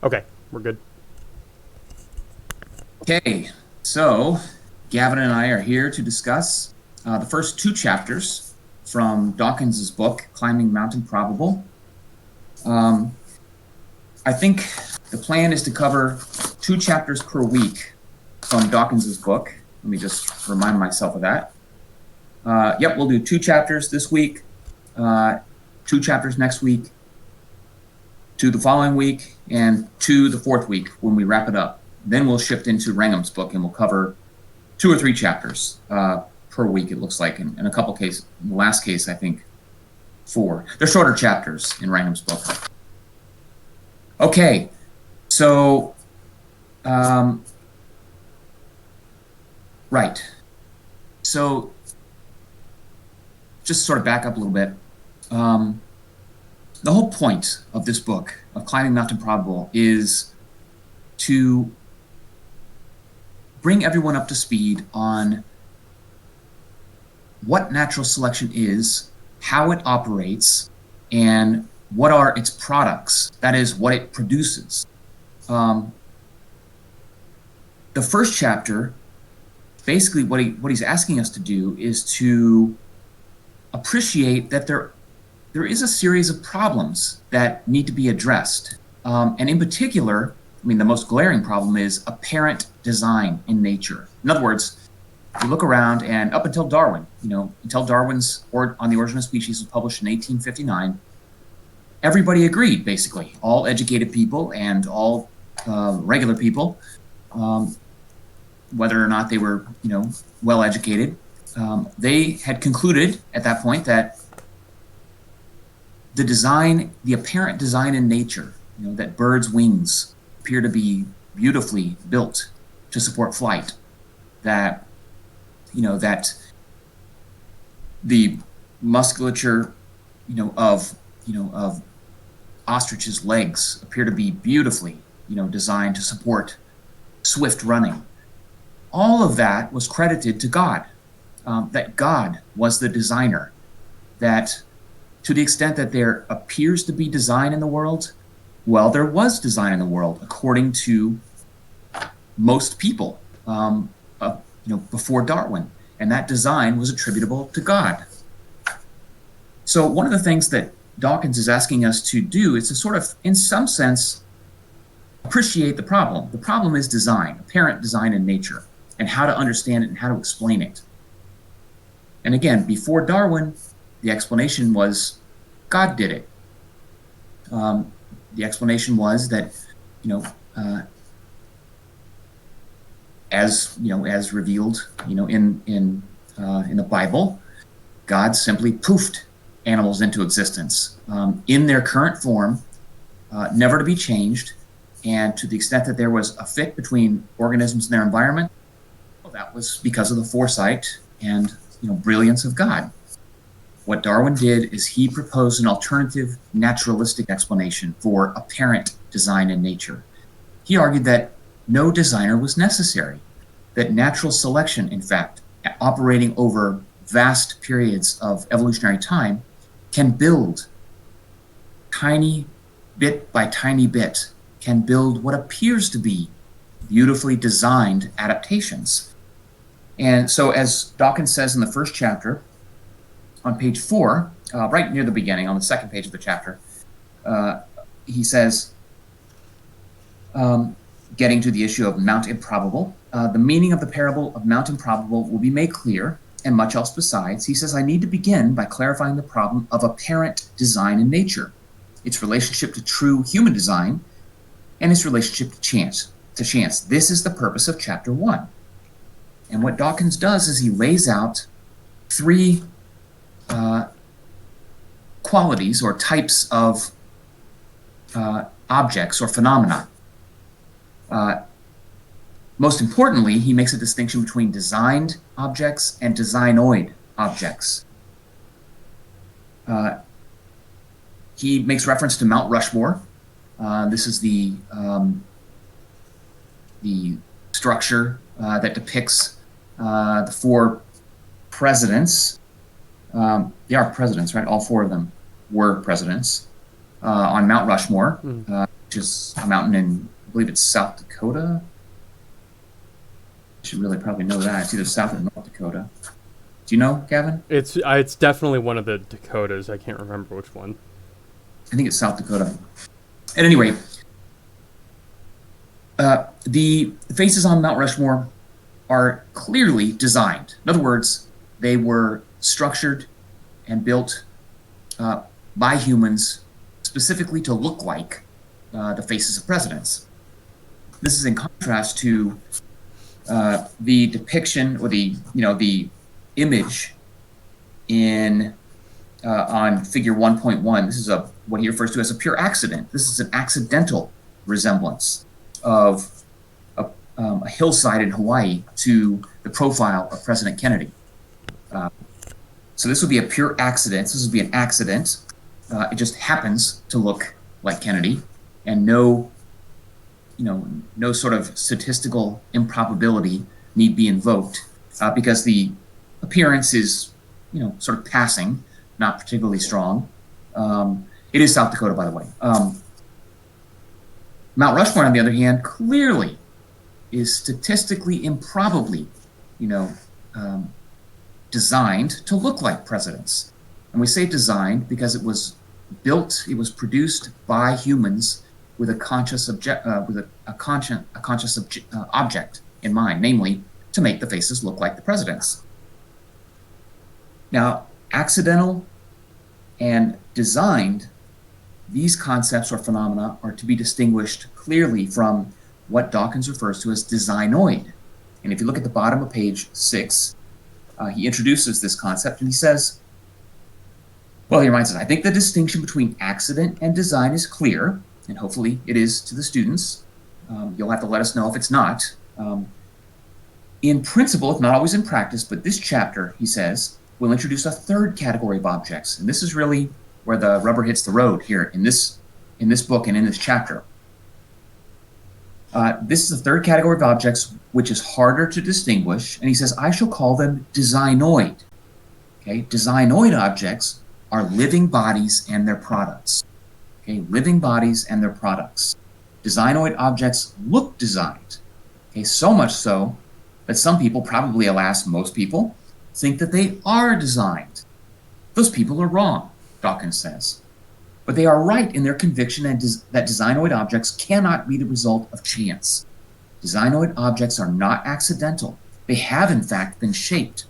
Okay, we're good. Okay, so Gavin and I are here to discuss the first two chapters from Dawkins's book, Climbing Mount Improbable. Um, I think the plan is to cover two chapters per week from Dawkins's book. Let me just remind myself of that. Yep, we'll do two chapters this week, two chapters next week, two the following week, and two the fourth week when we wrap it up. Then we'll shift into Wrangham's book and we'll cover two or three chapters per week, it looks like. In a couple cases, in the last case, I think four. They're shorter chapters in Wrangham's book. Okay, so, right. So, just sort of back up a little bit. The whole point of this book, of Climbing Mount Improbable, is to bring everyone up to speed on what natural selection is, how it operates, and what are its products. That is, what it produces. The first chapter, basically what he's asking us to do is to appreciate that there is a series of problems that need to be addressed. And in particular, I mean, the most glaring problem is apparent design in nature. In other words, you look around, and up until Darwin, until Darwin's On the Origin of Species was published in 1859, everybody agreed, basically, all educated people and all regular people, whether or not they were, well educated, they had concluded at that point that the apparent design in nature, that birds' wings appear to be beautifully built to support flight, that that the musculature, of ostriches' legs appear to be beautifully, designed to support swift running. All of that was credited to God, that God was the designer, that to the extent that there appears to be design in the world, well, there was design in the world according to most people, before Darwin, and that design was attributable to God. So one of the things that Dawkins is asking us to do is to sort of, in some sense, appreciate the problem. The problem is design, apparent design in nature, and how to understand it and how to explain it. And again, before Darwin, the explanation was God did it. The explanation was that, as revealed, in the Bible, God simply poofed animals into existence in their current form, never to be changed. And to the extent that there was a fit between organisms and their environment, well, that was because of the foresight and brilliance of God. What Darwin did is he proposed an alternative naturalistic explanation for apparent design in nature. He argued that no designer was necessary, that natural selection, in fact, operating over vast periods of evolutionary time, can build tiny bit by tiny bit, can build what appears to be beautifully designed adaptations. And so, as Dawkins says in the first chapter, on page 4, right near the beginning, on the second page of the chapter, he says, getting to the issue of Mount Improbable, the meaning of the parable of Mount Improbable will be made clear, and much else besides. He says, I need to begin by clarifying the problem of apparent design in nature, its relationship to true human design, and its relationship to chance. This is the purpose of chapter 1. And what Dawkins does is he lays out three qualities or types of objects or phenomena. Most importantly, he makes a distinction between designed objects and designoid objects. He makes reference to Mount Rushmore. This is the structure that depicts the four presidents. They are presidents, right? All four of them were presidents on Mount Rushmore. which is a mountain in, I believe it's South Dakota. I should really probably know that. It's either South or North Dakota. Do you know, Gavin? It's definitely one of the Dakotas. I can't remember which one. I think it's South Dakota. At any rate, the faces on Mount Rushmore are clearly designed. In other words, they were structured and built by humans specifically to look like the faces of presidents. This is in contrast to the depiction or the image in on figure 1.1. This is what he refers to as a pure accident. This is an accidental resemblance of a hillside in Hawaii to the profile of President Kennedy. So this would be a pure accident. This would be an accident. It just happens to look like Kennedy, and no sort of statistical improbability need be invoked because the appearance is, sort of passing, not particularly strong. It is South Dakota, by the way. Mount Rushmore, on the other hand, clearly is statistically improbably, designed to look like presidents. And we say designed because it was built, it was produced by humans with a conscious object in mind, namely to make the faces look like the presidents. Now, accidental and designed, these concepts or phenomena are to be distinguished clearly from what Dawkins refers to as designoid. And if you look at the bottom of page 6, he introduces this concept and he says, well, he reminds us, I think the distinction between accident and design is clear, and hopefully it is to the students. You'll have to let us know if it's not. In principle, if not always in practice, but this chapter, he says, will introduce a third category of objects. And this is really where the rubber hits the road here in this book and in this chapter. This is the third category of objects, which is harder to distinguish. And he says, I shall call them designoid. Okay, designoid objects are living bodies and their products. Okay, living bodies and their products. Designoid objects look designed. Okay, so much so that some people, probably alas most people, think that they are designed. Those people are wrong, Dawkins says. But they are right in their conviction that designoid objects cannot be the result of chance. Designoid objects are not accidental. They have, in fact, been shaped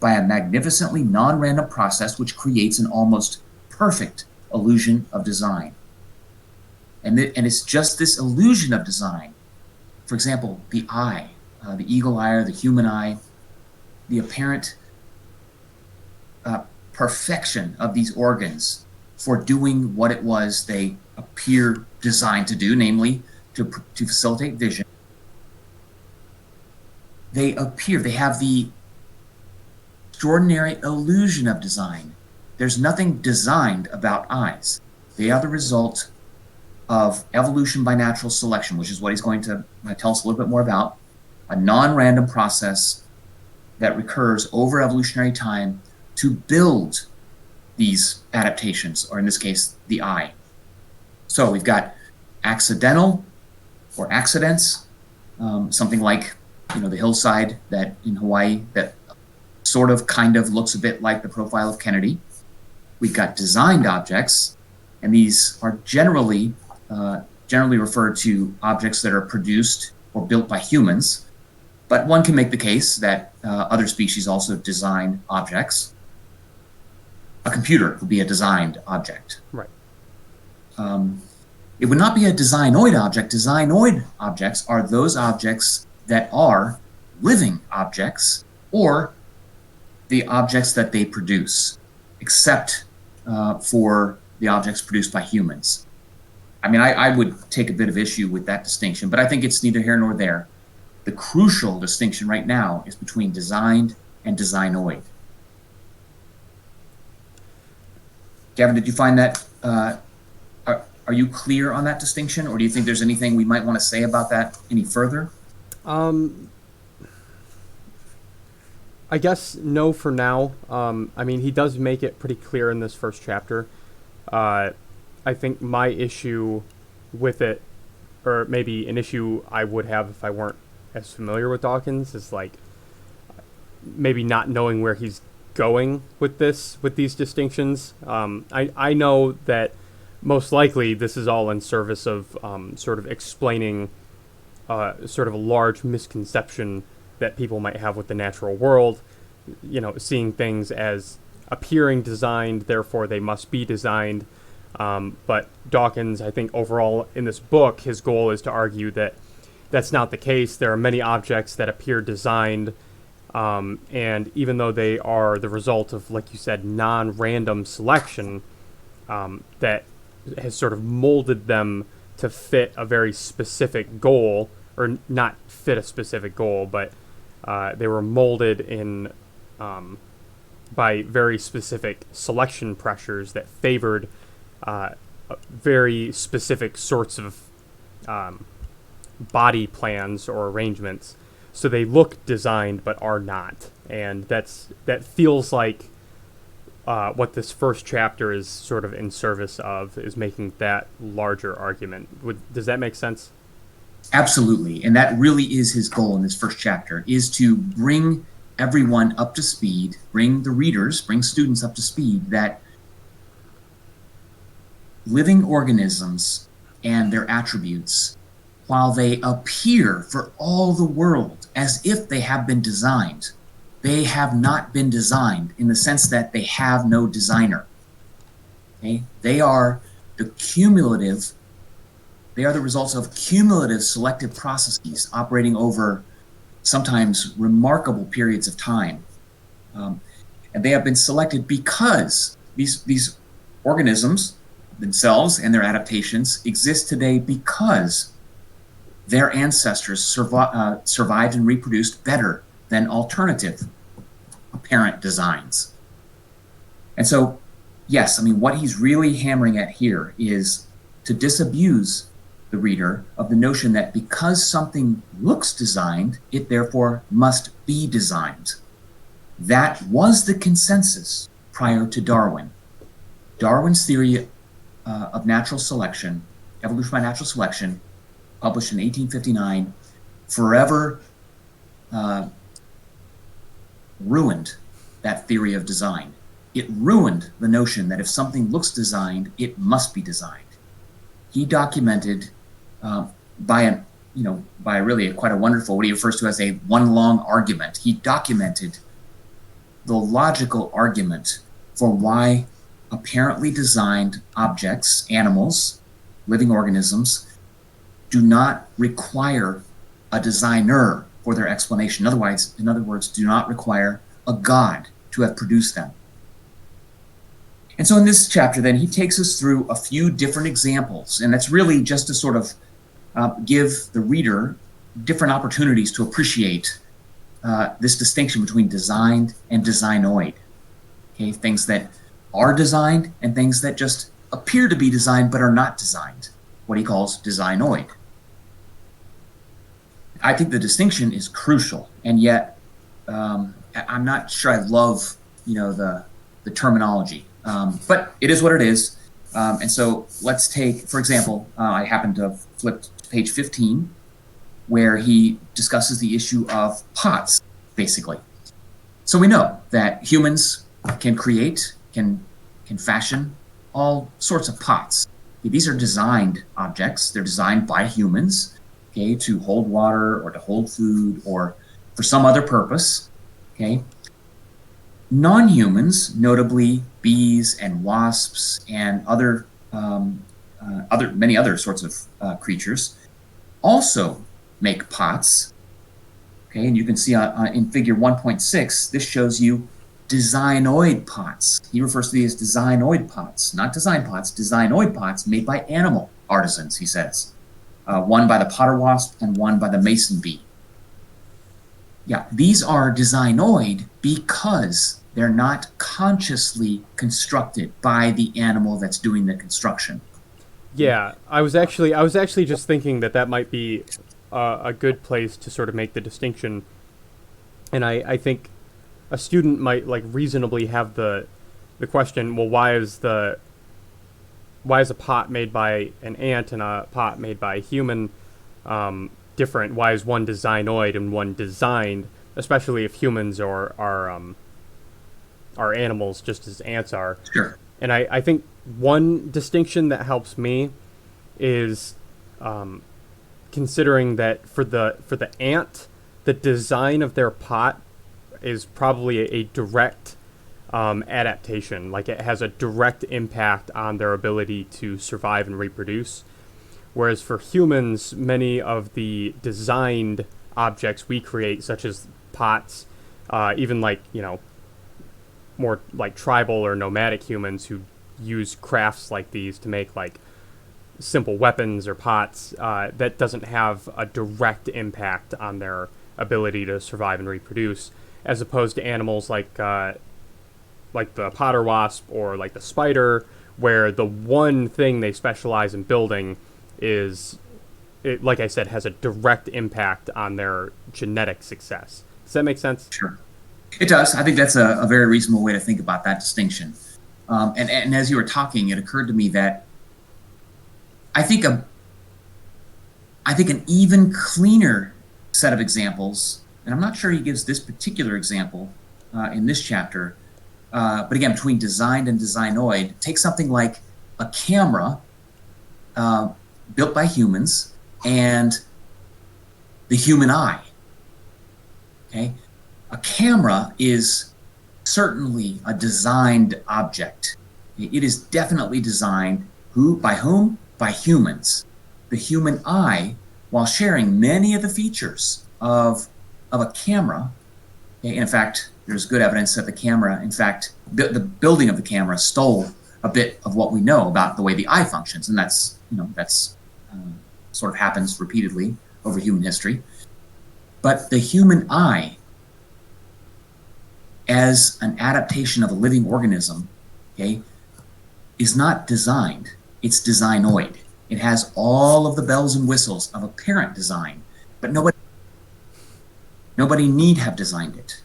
by a magnificently non-random process which creates an almost perfect illusion of design. And it's just this illusion of design. For example, the eye, the eagle eye or the human eye, the apparent perfection of these organs for doing what it was they appear designed to do, namely to facilitate vision. They have the extraordinary illusion of design. There's nothing designed about eyes. They are the result of evolution by natural selection, which is what he's going to tell us a little bit more about, a non-random process that recurs over evolutionary time to build these adaptations, or in this case, the eye. So we've got accidental or accidents, something like the hillside that in Hawaii that sort of kind of looks a bit like the profile of Kennedy. We've got designed objects, and these are generally referred to objects that are produced or built by humans, but one can make the case that other species also design objects. A computer would be a designed object. Right. It would not be a designoid object. Designoid objects are those objects that are living objects or the objects that they produce, except for the objects produced by humans. I mean, I would take a bit of issue with that distinction, but I think it's neither here nor there. The crucial distinction right now is between designed and designoid. Gavin, did you find that, are you clear on that distinction, or do you think there's anything we might want to say about that any further? I guess no for now. I mean, he does make it pretty clear in this first chapter. I think my issue with it, or maybe an issue I would have if I weren't as familiar with Dawkins, is like maybe not knowing where he's going with these distinctions. I know that most likely this is all in service of sort of explaining sort of a large misconception that people might have with the natural world. Seeing things as appearing designed, therefore they must be designed. But Dawkins, I think overall in this book, his goal is to argue that that's not the case. There are many objects that appear designed, and even though they are the result of, like you said, non-random selection, that has sort of molded them to fit a very specific goal, or not fit a specific goal, but they were molded in by very specific selection pressures that favored very specific sorts of body plans or arrangements. So they look designed but are not, and that feels like what this first chapter is sort of in service of, is making that larger argument. Does that make sense? Absolutely. And that really is his goal in this first chapter, is to bring everyone up to speed, bring students up to speed, that living organisms and their attributes, while they appear for all the world as if they have been designed, they have not been designed, in the sense that they have no designer. Okay? They are the results of cumulative selective processes operating over sometimes remarkable periods of time. And they have been selected because these organisms themselves and their adaptations exist today because their ancestors survived and reproduced better than alternative apparent designs. And so, yes, I mean, what he's really hammering at here is to disabuse the reader of the notion that because something looks designed, it therefore must be designed. That was the consensus prior to Darwin. Darwin's theory of natural selection, evolution by natural selection, published in 1859, forever ruined that theory of design. It ruined the notion that if something looks designed, it must be designed. He documented by really quite a wonderful, what he refers to as a one long argument. He documented the logical argument for why apparently designed objects, animals, living organisms, do not require a designer for their explanation. In other words, do not require a God to have produced them. And so in this chapter, then, he takes us through a few different examples, and that's really just to sort of give the reader different opportunities to appreciate this distinction between designed and designoid. Okay, things that are designed and things that just appear to be designed but are not designed, what he calls designoid. I think the distinction is crucial, and yet I'm not sure I love the terminology, but it is what it is. And so let's take, for example, I happen to have flipped to page 15, where he discusses the issue of pots, basically. So we know that humans can create, can fashion all sorts of pots. These are designed objects. They're designed by humans, okay, to hold water or to hold food or for some other purpose, okay. Non-humans, notably bees and wasps and many other sorts of creatures, also make pots. Okay, and you can see in figure 1.6, this shows you designoid pots. He refers to these as designoid pots, not design pots, designoid pots made by animal artisans, he says. One by the potter wasp and one by the mason bee. Yeah, these are designoid because they're not consciously constructed by the animal that's doing the construction. Yeah, I was actually just thinking that might be a good place to sort of make the distinction, and I think a student might reasonably have the question, well, why is the why is a pot made by an ant and a pot made by a human different? Why is one designoid and one designed? Especially if humans are animals, just as ants are. Sure. And I think one distinction that helps me is considering that for the ant, the design of their pot is probably a direct adaptation. Like it has a direct impact on their ability to survive and reproduce. Whereas for humans, many of the designed objects we create, such as pots, even like, more like tribal or nomadic humans who use crafts like these to make like simple weapons or pots, that doesn't have a direct impact on their ability to survive and reproduce, as opposed to animals like the potter wasp or like the spider, where the one thing they specialize in building is, it, like I said, has a direct impact on their genetic success. Does that make sense? Sure. It does. I think that's a very reasonable way to think about that distinction. And as you were talking, it occurred to me that I think an even cleaner set of examples, and I'm not sure he gives this particular example in this chapter, but again, between designed and designoid, take something like a camera built by humans and the human eye. Okay, a camera is certainly a designed object. It is definitely designed. By whom? By humans. The human eye, while sharing many of the features of a camera, in fact, there's good evidence that the camera, in fact, the building of the camera stole a bit of what we know about the way the eye functions, and that's sort of happens repeatedly over human history. But the human eye, as an adaptation of a living organism, okay, is not designed. It's designoid. It has all of the bells and whistles of a parent design, but nobody need have designed it.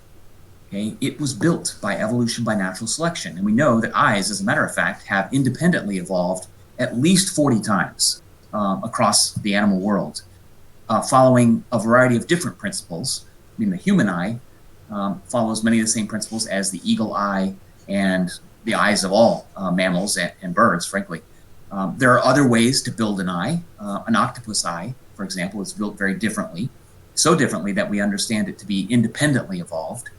Okay, it was built by evolution, by natural selection, and we know that eyes, as a matter of fact, have independently evolved at least 40 times across the animal world, following a variety of different principles. I mean, the human eye follows many of the same principles as the eagle eye and the eyes of all mammals and birds, frankly. There are other ways to build an eye. An octopus eye, for example, is built very differently, so differently that we understand it to be independently evolved.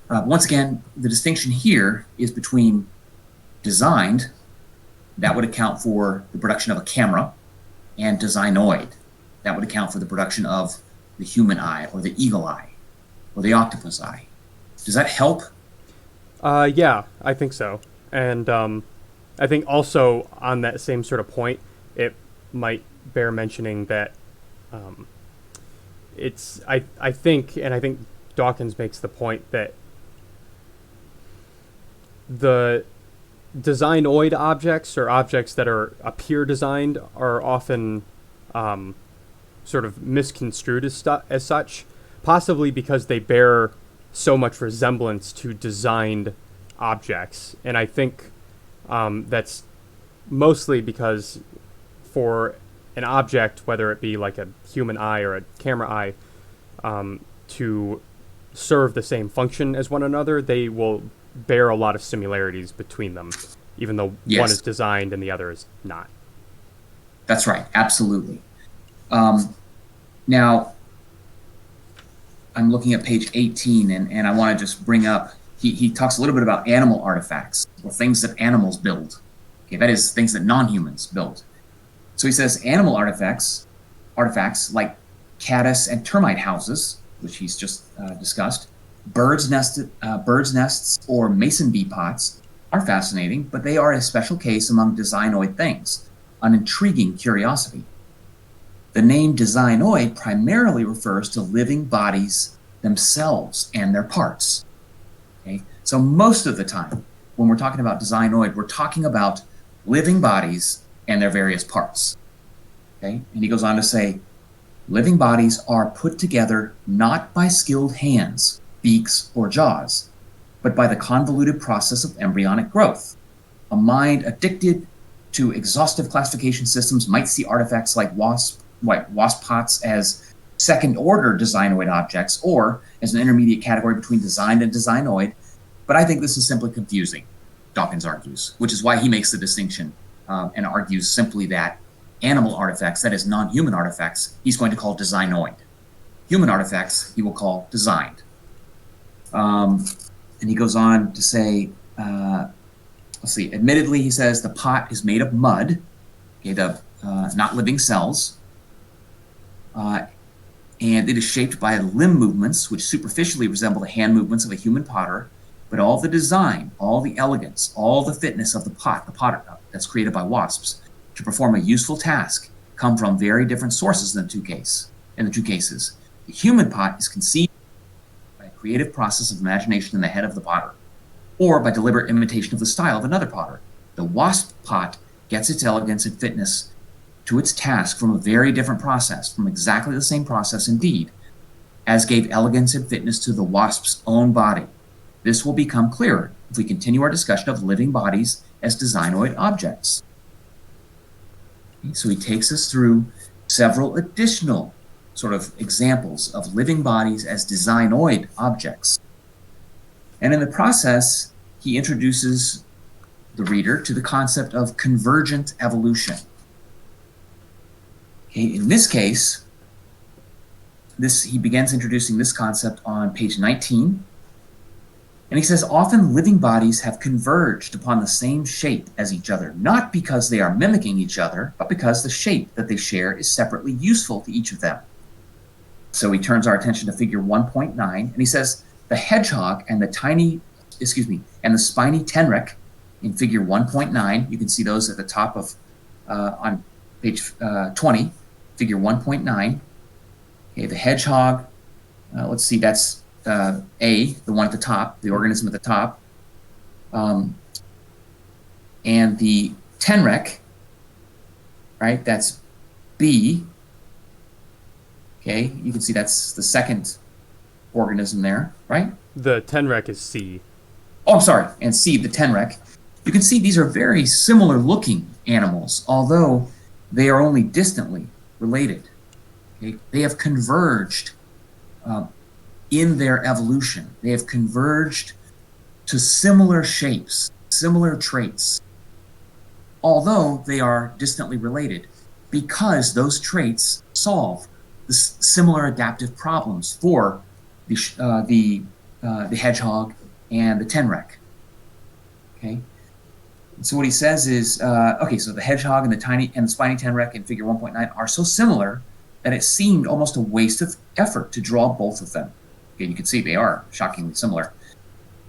Once again, the distinction here is between designed, that would account for the production of a camera, and designoid, that would account for the production of the human eye or the eagle eye or the octopus eye. Does that help? Yeah, I think so. And I think also on that same sort of point, it might bear mentioning that I think Dawkins makes the point that the designoid objects, or objects that appear designed, are often sort of misconstrued as such, possibly because they bear so much resemblance to designed objects. And I think that's mostly because for an object, whether it be like a human eye or a camera eye, to serve the same function as one another, they will bear a lot of similarities between them, even though Yes. one is designed and the other is not. That's right, absolutely. Now, I'm looking at page 18, and I want to just bring up, he talks a little bit about animal artifacts, or things that animals build. Okay, that is, things that non-humans build. So he says animal artifacts like caddis and termite houses, which he's just discussed, birds' nests or mason bee pots are fascinating, but they are a special case among designoid things, an intriguing curiosity. The name designoid primarily refers to living bodies themselves and their parts. Okay? So most of the time, when we're talking about designoid, we're talking about living bodies and their various parts. Okay? And he goes on to say, living bodies are put together not by skilled hands, beaks, or jaws, but by the convoluted process of embryonic growth. A mind addicted to exhaustive classification systems might see artifacts like wasp pots as second-order designoid objects or as an intermediate category between designed and designoid. But I think this is simply confusing, Dawkins argues, which is why he makes the distinction and argues simply that animal artifacts, that is non-human artifacts, he's going to call designoid. Human artifacts he will call designed. And he goes on to say, let's see, admittedly, he says the pot is made of mud, okay, the not living cells, and it is shaped by limb movements which superficially resemble the hand movements of a human potter, but all the design, all the elegance, all the fitness of the potter that's created by wasps to perform a useful task come from very different sources in the two cases. The human pot is conceived by a creative process of imagination in the head of the potter, or by deliberate imitation of the style of another potter. The wasp pot gets its elegance and fitness to its task from a very different process, from exactly the same process indeed, as gave elegance and fitness to the wasp's own body. This will become clearer if we continue our discussion of living bodies as designoid objects. Okay, so he takes us through several additional sort of examples of living bodies as designoid objects. And in the process, he introduces the reader to the concept of convergent evolution. Okay, in this case, he begins introducing this concept on page 19. And he says, often living bodies have converged upon the same shape as each other, not because they are mimicking each other, but because the shape that they share is separately useful to each of them. So he turns our attention to figure 1.9, and he says, the hedgehog and the spiny tenrec in figure 1.9, you can see those at the top of, on page 20, figure 1.9. Okay, the hedgehog, let's see, that's A, the one at the top, the organism at the top. And the tenrec, right, that's B. Okay, you can see that's the second organism there, right? The tenrec is C. Oh, I'm sorry, and C, the tenrec. You can see these are very similar looking animals, although they are only distantly related. Okay? They have converged in their evolution. They have converged to similar shapes, similar traits, although they are distantly related, because those traits solve the similar adaptive problems for the hedgehog and the tenrec. Okay, and so what he says is, okay, so the hedgehog and the spiny tenrec in figure 1.9 are so similar that it seemed almost a waste of effort to draw both of them. Okay, you can see they are shockingly similar.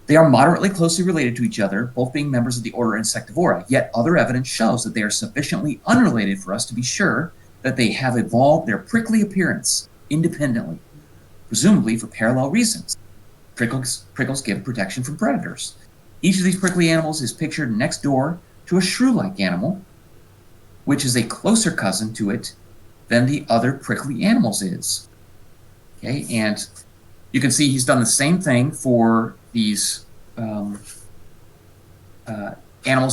They are moderately closely related to each other, both being members of the order Insectivora, yet other evidence shows that they are sufficiently unrelated for us to be sure that they have evolved their prickly appearance independently, presumably for parallel reasons. Prickles give protection from predators. Each of these prickly animals is pictured next door to a shrew-like animal, which is a closer cousin to it than the other prickly animals is. Okay, and you can see he's done the same thing for these animals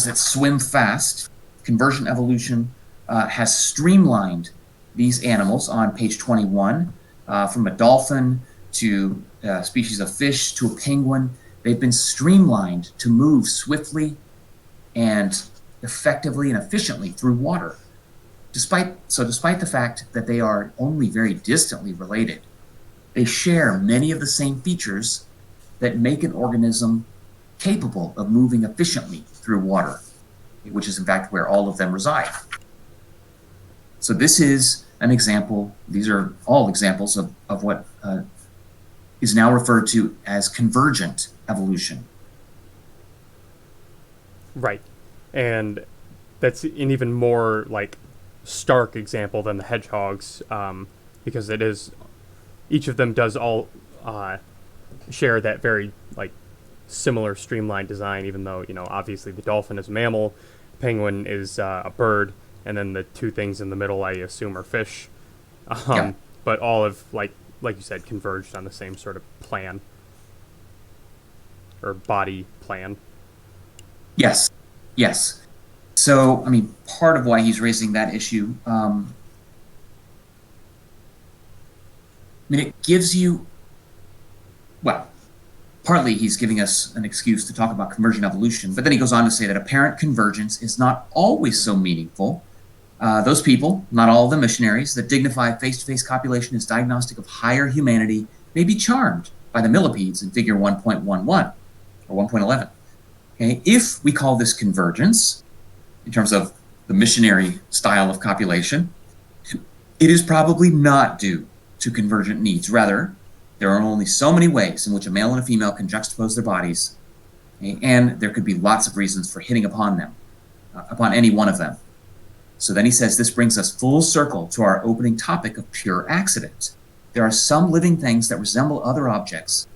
that swim fast. Convergent evolution has streamlined these animals on page 21, from a dolphin to a species of fish to a penguin. They've been streamlined to move swiftly and effectively and efficiently through water. Despite the fact that they are only very distantly related, they share many of the same features that make an organism capable of moving efficiently through water, which is in fact where all of them reside. So this is an example, these are all examples of what is now referred to as convergent evolution. Right. And that's an even more like stark example than the hedgehogs, because it is, each of them does all share that very like similar streamlined design, even though, you know, obviously the dolphin is a mammal, the penguin is a bird, and then the two things in the middle I assume are fish. Yeah. But all have, like you said, converged on the same sort of plan or body plan. Yes, yes. So, I mean, part of why he's raising that issue, I mean, it gives you, well, partly he's giving us an excuse to talk about convergent evolution, but then he goes on to say that apparent convergence is not always so meaningful. Those people, not all of them missionaries, that dignify face-to-face copulation as diagnostic of higher humanity may be charmed by the millipedes in figure 1.11 or 1.11. Okay? If we call this convergence, in terms of the missionary style of copulation, it is probably not due to convergent needs. Rather, there are only so many ways in which a male and a female can juxtapose their bodies, okay? And there could be lots of reasons for hitting upon them, upon any one of them. So then he says, this brings us full circle to our opening topic of pure accident. There are some living things that resemble other objects,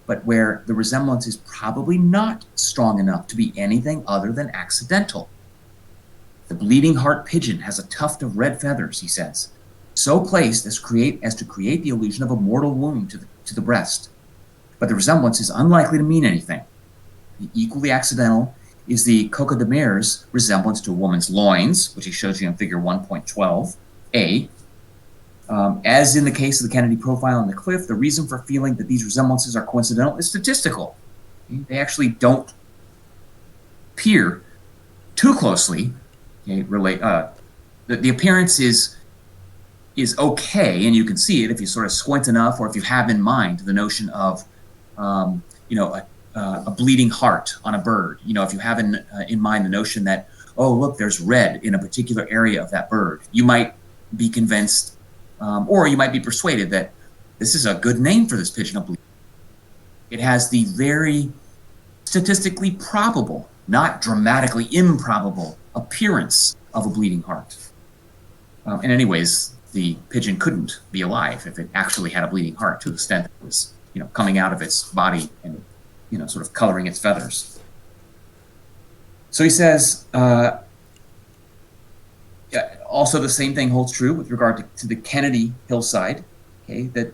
but where the resemblance is probably not strong enough to be anything other than accidental. The bleeding heart pigeon has a tuft of red feathers, he says, so placed as to create the illusion of a mortal wound to the breast. But the resemblance is unlikely to mean anything. The equally accidental is the coca de mer's resemblance to a woman's loins, which he shows you in figure 1.12a. As in the case of the Kennedy profile on the cliff, the reason for feeling that these resemblances are coincidental is statistical. They actually don't appear too closely. Okay, the appearance is okay, and you can see it if you sort of squint enough, or if you have in mind the notion of, a bleeding heart on a bird. If you have in mind the notion that, oh, look, there's red in a particular area of that bird, you might be convinced, or you might be persuaded that this is a good name for this pigeon of bleeding. It has the very statistically probable, not dramatically improbable, appearance of a bleeding heart. And anyways, the pigeon couldn't be alive if it actually had a bleeding heart, to the extent that it was, coming out of its body and, sort of coloring its feathers. So he says, also the same thing holds true with regard to the Kennedy hillside, okay, that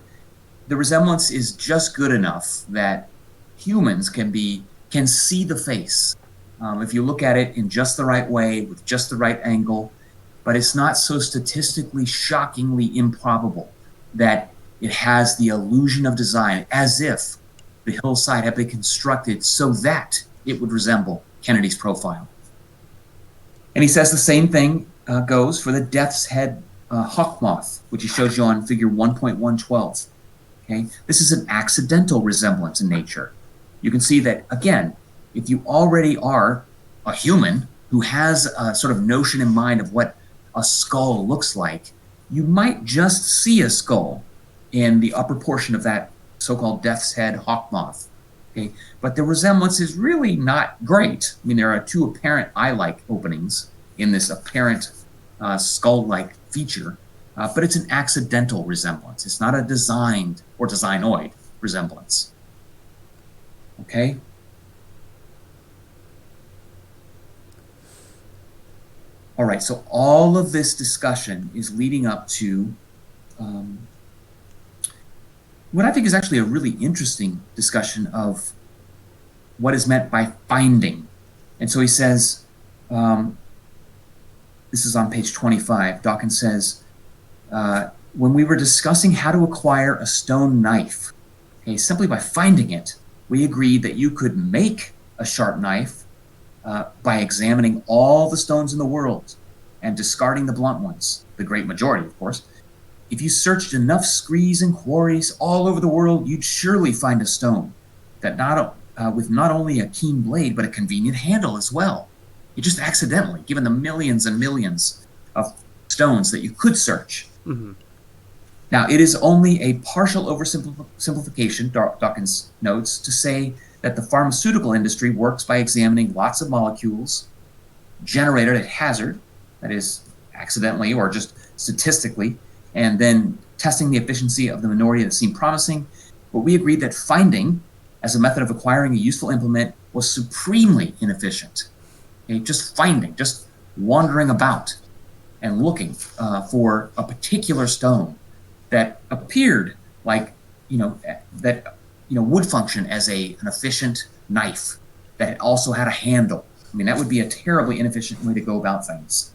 the resemblance is just good enough that humans can see the face. If you look at it in just the right way, with just the right angle, but it's not so statistically shockingly improbable that it has the illusion of design, as if the hillside had been constructed so that it would resemble Kennedy's profile. And he says the same thing goes for the death's head hawk moth, which he shows you on figure 1.112. Okay? This is an accidental resemblance in nature. You can see that, again, if you already are a human who has a sort of notion in mind of what a skull looks like, you might just see a skull in the upper portion of that so-called death's head hawk moth. Okay? But the resemblance is really not great. I mean, there are two apparent eye-like openings in this apparent skull-like feature, but it's an accidental resemblance. It's not a designed or designoid resemblance. Okay? All right, so all of this discussion is leading up to what I think is actually a really interesting discussion of what is meant by finding. And so he says, this is on page 25, Dawkins says, when we were discussing how to acquire a stone knife, okay, simply by finding it, we agreed that you could make a sharp knife by examining all the stones in the world and discarding the blunt ones, the great majority, of course. If you searched enough screes and quarries all over the world, you'd surely find a stone that with not only a keen blade, but a convenient handle as well. You just accidentally, given the millions and millions of stones that you could search. Mm-hmm. Now, it is only a partial oversimplification, Dawkins notes, to say that the pharmaceutical industry works by examining lots of molecules generated at hazard, that is, accidentally or just statistically, and then testing the efficiency of the minority that seemed promising. But we agreed that finding, as a method of acquiring a useful implement, was supremely inefficient. Okay? Just finding, just wandering about and looking for a particular stone that appeared like, would function as an efficient knife that also had a handle, I mean, that would be a terribly inefficient way to go about things.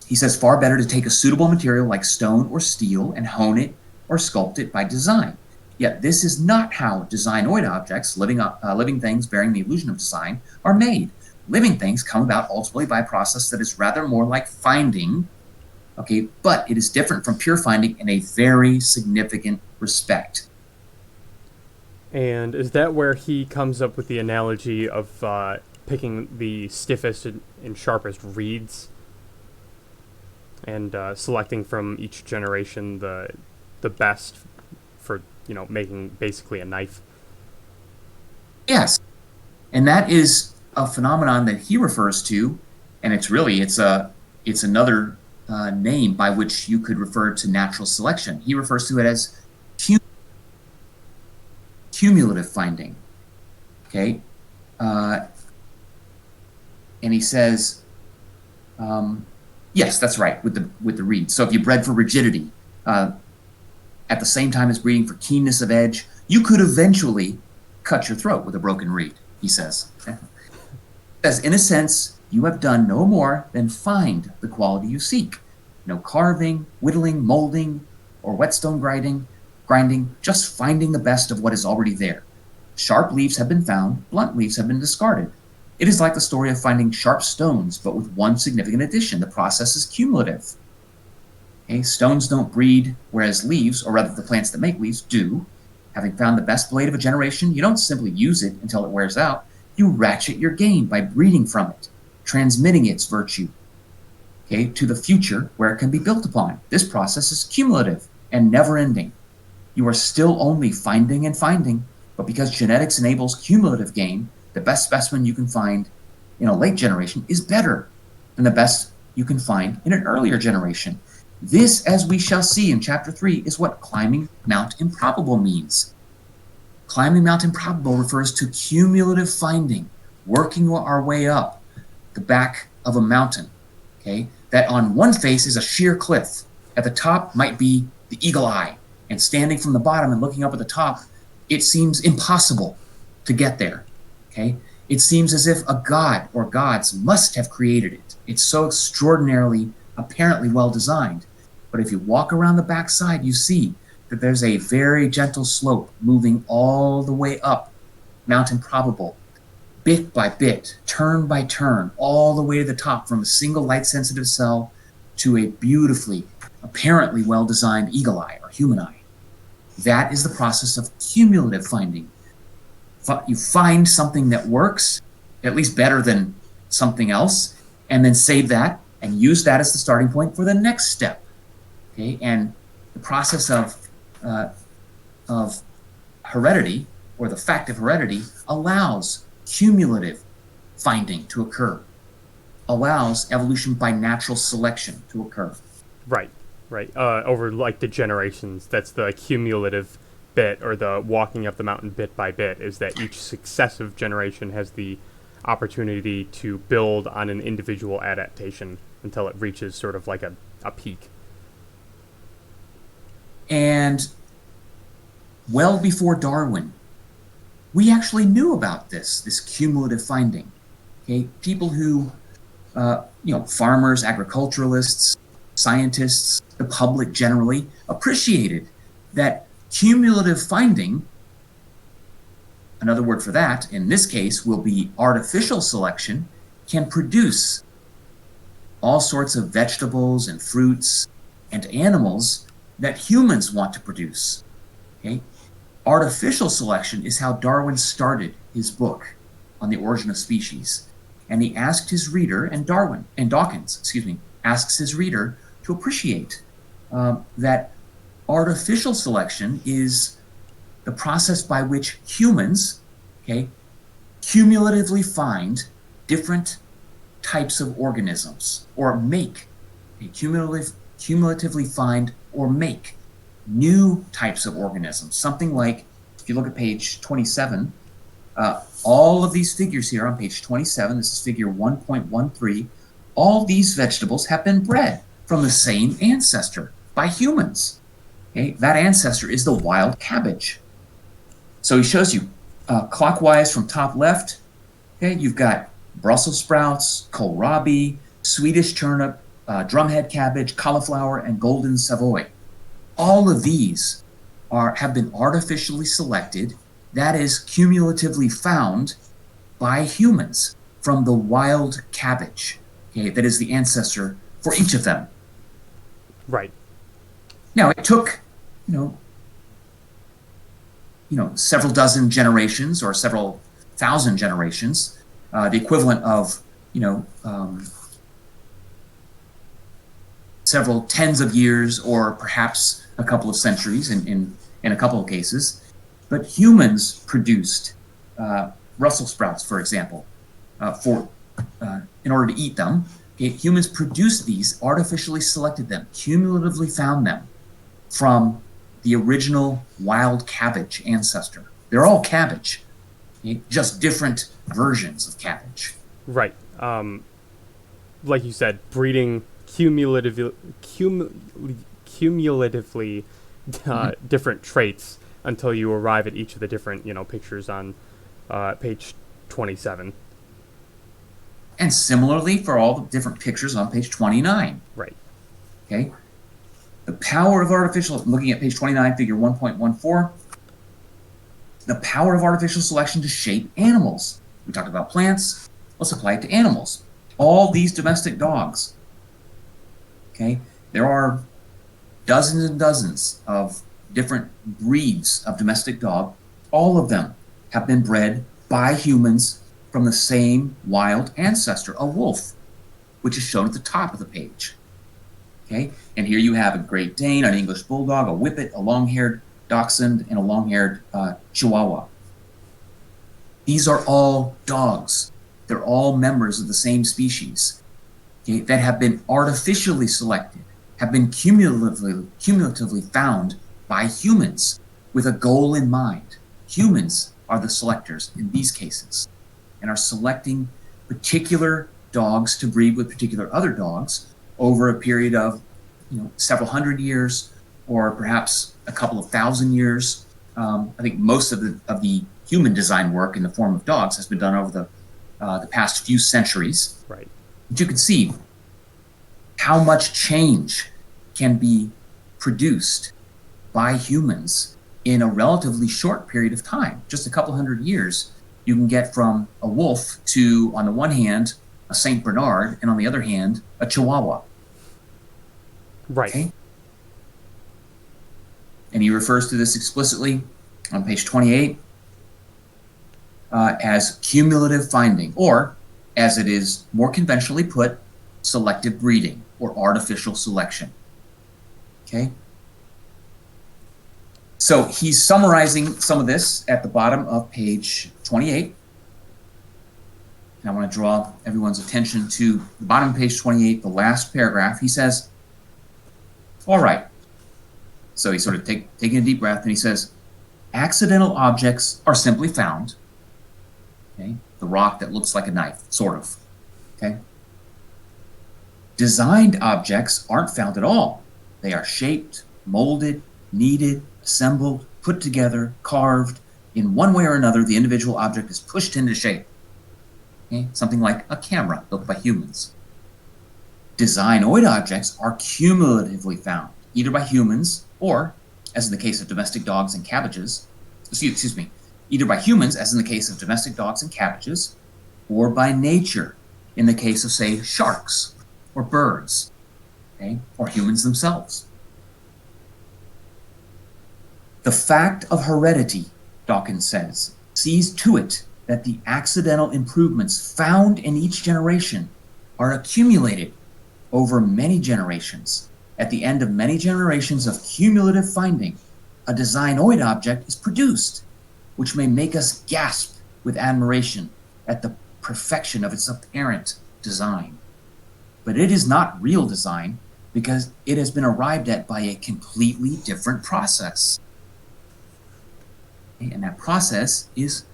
He says, far better to take a suitable material like stone or steel and hone it or sculpt it by design. Yet this is not how designoid objects, living things bearing the illusion of design, are made. Living things come about ultimately by a process that is rather more like finding, okay, but it is different from pure finding in a very significant respect. And is that where he comes up with the analogy of picking the stiffest and sharpest reeds and selecting from each generation the best for making basically a knife? Yes, and that is a phenomenon that he refers to, and it's another name by which you could refer to natural selection. He refers to it as cumulative finding. Okay, and he says, yes, that's right, with the reed. So if you bred for rigidity at the same time as breeding for keenness of edge, you could eventually cut your throat with a broken reed, he says. As in a sense, you have done no more than find the quality you seek. No carving, whittling, molding, or whetstone grinding, just finding the best of what is already there. Sharp leaves have been found, blunt leaves have been discarded. It is like the story of finding sharp stones, but with one significant addition. The process is cumulative. Okay, stones don't breed, whereas leaves, or rather the plants that make leaves, do. Having found the best blade of a generation, you don't simply use it until it wears out. You ratchet your game by breeding from it, transmitting its virtue, okay, to the future where it can be built upon. This process is cumulative and never-ending. You are still only finding and finding, but because genetics enables cumulative gain, the best specimen you can find in a late generation is better than the best you can find in an earlier generation. This, as we shall see in Chapter 3, is what climbing Mount Improbable means. Climbing Mount Improbable refers to cumulative finding, working our way up the back of a mountain, okay, that on one face is a sheer cliff. At the top might be the eagle eye, and standing from the bottom and looking up at the top, it seems impossible to get there. Okay? It seems as if a god or gods must have created it. It's so extraordinarily, apparently well designed. But if you walk around the backside, you see that there's a very gentle slope moving all the way up Mount Improbable, bit by bit, turn by turn, all the way to the top, from a single light-sensitive cell to a beautifully, apparently well-designed eagle eye or human eye. That is the process of cumulative finding. You find something that works, at least better than something else, and then save that and use that as the starting point for the next step. Okay, and the process of heredity, or the fact of heredity, allows cumulative finding to occur, allows evolution by natural selection to occur. Right. Over like the generations, that's the cumulative bit, or the walking up the mountain bit by bit, is that each successive generation has the opportunity to build on an individual adaptation until it reaches sort of like a peak. And well before Darwin, we actually knew about this cumulative finding. Okay, people who, farmers, agriculturalists, scientists, the public generally appreciated that cumulative finding. Another word for that, in this case, will be artificial selection, can produce all sorts of vegetables and fruits and animals that humans want to produce. Okay? Artificial selection is how Darwin started his book on the origin of species. And he asked his reader, and Dawkins, asks his reader to appreciate that artificial selection is the process by which humans, okay, cumulatively find different types of organisms, or make, cumulatively find or make new types of organisms. Something like, if you look at page 27, all of these figures here on page 27, this is figure 1.13, all these vegetables have been bred from the same ancestor by humans. Okay? That ancestor is the wild cabbage. So he shows you clockwise from top left, Okay, you've got Brussels sprouts, kohlrabi, Swedish turnip, drumhead cabbage, cauliflower, and golden Savoy. All of these have been artificially selected, that is, cumulatively found by humans from the wild cabbage. Okay, that is the ancestor for each of them. Right. Now, it took, several dozen generations or several thousand generations, the equivalent of, several tens of years or perhaps a couple of centuries in a couple of cases. But humans produced Brussels sprouts, for example, in order to eat them. Okay, humans produced these, artificially selected them, cumulatively found them from the original wild cabbage ancestor. They're all cabbage, okay? Just different versions of cabbage. Right. Like you said, breeding cumulatively different traits until you arrive at each of the different pictures on page 27. And similarly for all the different pictures on page 29. Right. Okay. The power of artificial, looking at page 29, figure 1.14, the power of artificial selection to shape animals. We talked about plants. Let's apply it to animals. All these domestic dogs. Okay. There are dozens and dozens of different breeds of domestic dog. All of them have been bred by humans from the same wild ancestor, a wolf, which is shown at the top of the page. Okay, and here you have a Great Dane, an English Bulldog, a Whippet, a long-haired Dachshund, and a long-haired Chihuahua. These are all dogs. They're all members of the same species, okay, that have been artificially selected, have been cumulatively found by humans with a goal in mind. Humans are the selectors in these cases and are selecting particular dogs to breed with particular other dogs over a period of several hundred years or perhaps a couple of thousand years. I think most of the human design work in the form of dogs has been done over the past few centuries. Right. But you can see how much change can be produced by humans in a relatively short period of time. Just a couple hundred years, you can get from a wolf to, on the one hand, a Saint Bernard, and on the other hand, a Chihuahua. Right. Okay? And he refers to this explicitly on page 28 as cumulative finding, or as it is more conventionally put, selective breeding or artificial selection. Okay? So he's summarizing some of this at the bottom of page 28. And I want to draw everyone's attention to the bottom of page 28, the last paragraph. He says, all right. So he's sort of taking a deep breath, and he says, accidental objects are simply found. Okay? The rock that looks like a knife, sort of. Okay? Designed objects aren't found at all. They are shaped, molded, kneaded, assembled, put together, carved. In one way or another, the individual object is pushed into shape. Okay? Something like a camera built by humans. Designoid objects are cumulatively found, either by humans or, as in the case of domestic dogs and cabbages, either by humans, as in the case of domestic dogs and cabbages, or by nature, in the case of, say, sharks or birds, okay, or humans themselves. The fact of heredity, Dawkins says, sees to it that the accidental improvements found in each generation are accumulated over many generations. At the end of many generations of cumulative finding, a designoid object is produced, which may make us gasp with admiration at the perfection of its apparent design. But it is not real design because it has been arrived at by a completely different process. And that process is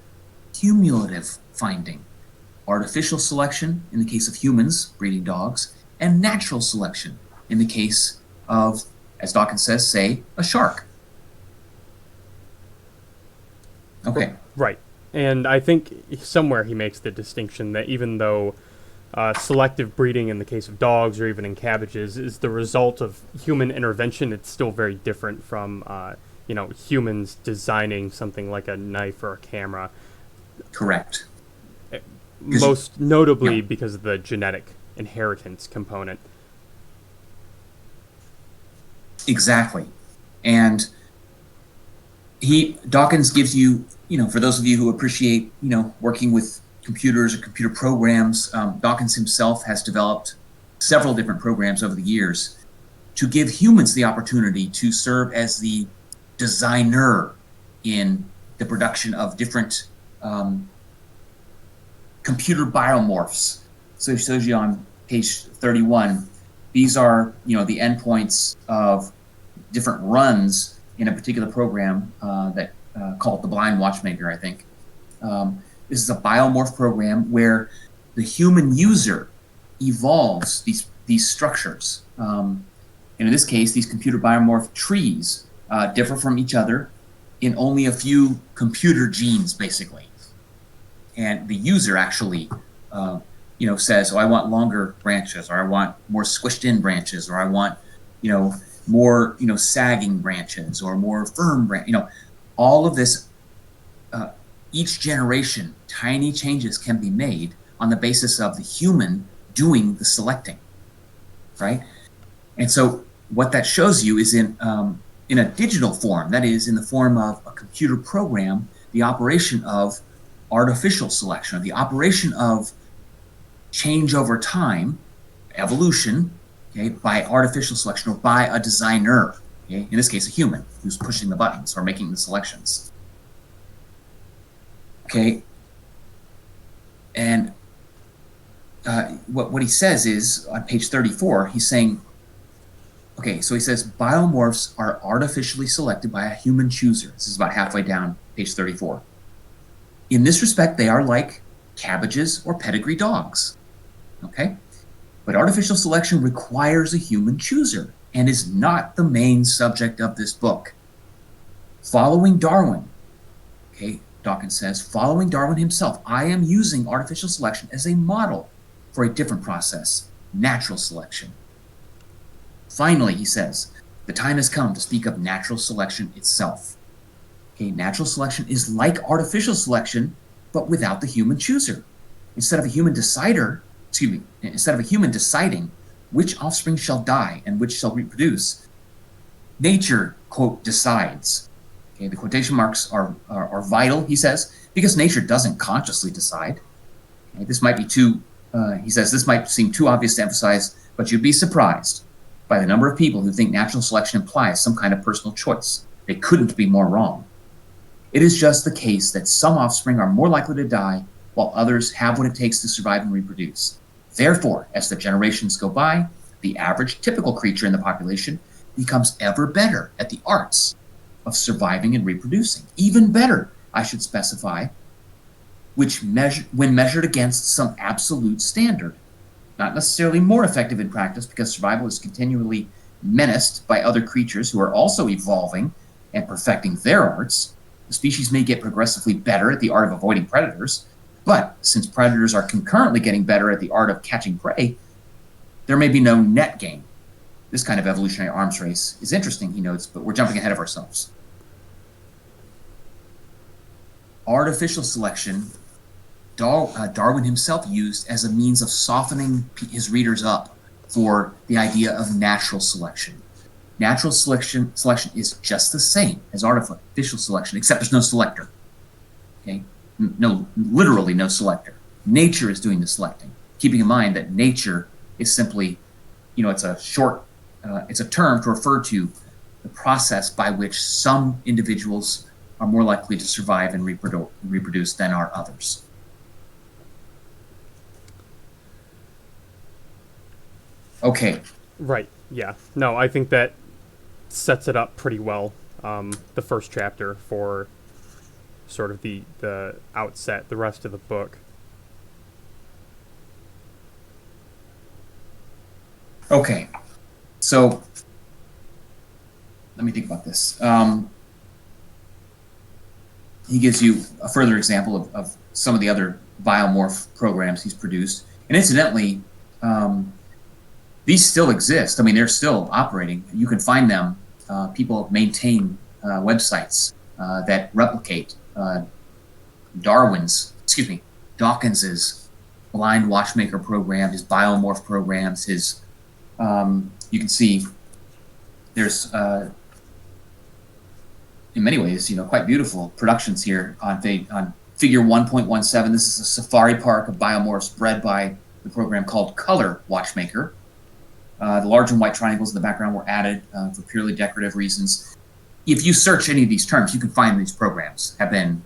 cumulative finding. Artificial selection in the case of humans breeding dogs, and natural selection in the case of, as Dawkins says, say, a shark. Okay. Right. And I think somewhere he makes the distinction that even though selective breeding in the case of dogs or even in cabbages is the result of human intervention, it's still very different from humans designing something like a knife or a camera. Correct. Most notably Yeah, because of the genetic inheritance component. exactly. And Dawkins gives you, for those of you who appreciate, working with computers or computer programs, Dawkins himself has developed several different programs over the years to give humans the opportunity to serve as the designer in the production of different computer biomorphs. So it shows you on page 31. These are, the endpoints of different runs in a particular program that called the Blind Watchmaker, I think. This is a biomorph program where the human user evolves these structures. And in this case, these computer biomorph trees differ from each other in only a few computer genes, basically. And the user actually, says, "Oh, I want longer branches, or I want more squished-in branches, or I want, more, sagging branches, or more firm branch." All of this. Each generation, tiny changes can be made on the basis of the human doing the selecting, right? And so what that shows you is in a digital form, that is, in the form of a computer program, the operation of artificial selection, or the operation of change over time, evolution, okay, by artificial selection or by a designer, okay, in this case, a human who's pushing the buttons or making the selections. Okay, and what he says is on page 34, he's saying, okay, so he says biomorphs are artificially selected by a human chooser. This is about halfway down page 34. In this respect, they are like cabbages or pedigree dogs. Okay, but artificial selection requires a human chooser and is not the main subject of this book. Following Darwin, okay, Dawkins says, following Darwin himself, I am using artificial selection as a model for a different process, natural selection. Finally, he says, the time has come to speak of natural selection itself. Okay, natural selection is like artificial selection, but without the human chooser. Instead of a human deciding which offspring shall die and which shall reproduce, nature, quote, decides. Okay, the quotation marks are vital, he says, because nature doesn't consciously decide. Okay, this might be he says, this might seem too obvious to emphasize, but you'd be surprised by the number of people who think natural selection implies some kind of personal choice. They couldn't be more wrong. It is just the case that some offspring are more likely to die, while others have what it takes to survive and reproduce. Therefore, as the generations go by, the average typical creature in the population becomes ever better at the arts of surviving and reproducing. Even better, I should specify, when measured against some absolute standard. Not necessarily more effective in practice, because survival is continually menaced by other creatures who are also evolving and perfecting their arts. The species may get progressively better at the art of avoiding predators, but since predators are concurrently getting better at the art of catching prey, there may be no net gain. This kind of evolutionary arms race is interesting, he notes, but we're jumping ahead of ourselves. Artificial selection, Darwin himself used as a means of softening his readers up for the idea of natural selection. Natural selection is just the same as artificial selection, except there's no selector. Okay, no, literally no selector. Nature is doing the selecting. Keeping in mind that nature is simply, it's a term to refer to the process by which some individuals are more likely to survive and reproduce than are others. Okay. Right. Yeah. No, I think that sets it up pretty well. The first chapter for sort of the outset, the rest of the book. Okay. So let me think about this. he gives you a further example of some of the other biomorph programs he's produced. And incidentally, these still exist. I mean, they're still operating. You can find them. People maintain websites that replicate Dawkins's blind watchmaker program, his biomorph programs, his, you can see there's, in many ways, quite beautiful productions here on figure 1.17. This is a safari park of biomorphs bred by the program called Color Watchmaker. The large and white triangles in the background were added for purely decorative reasons. If you search any of these terms, you can find these programs have been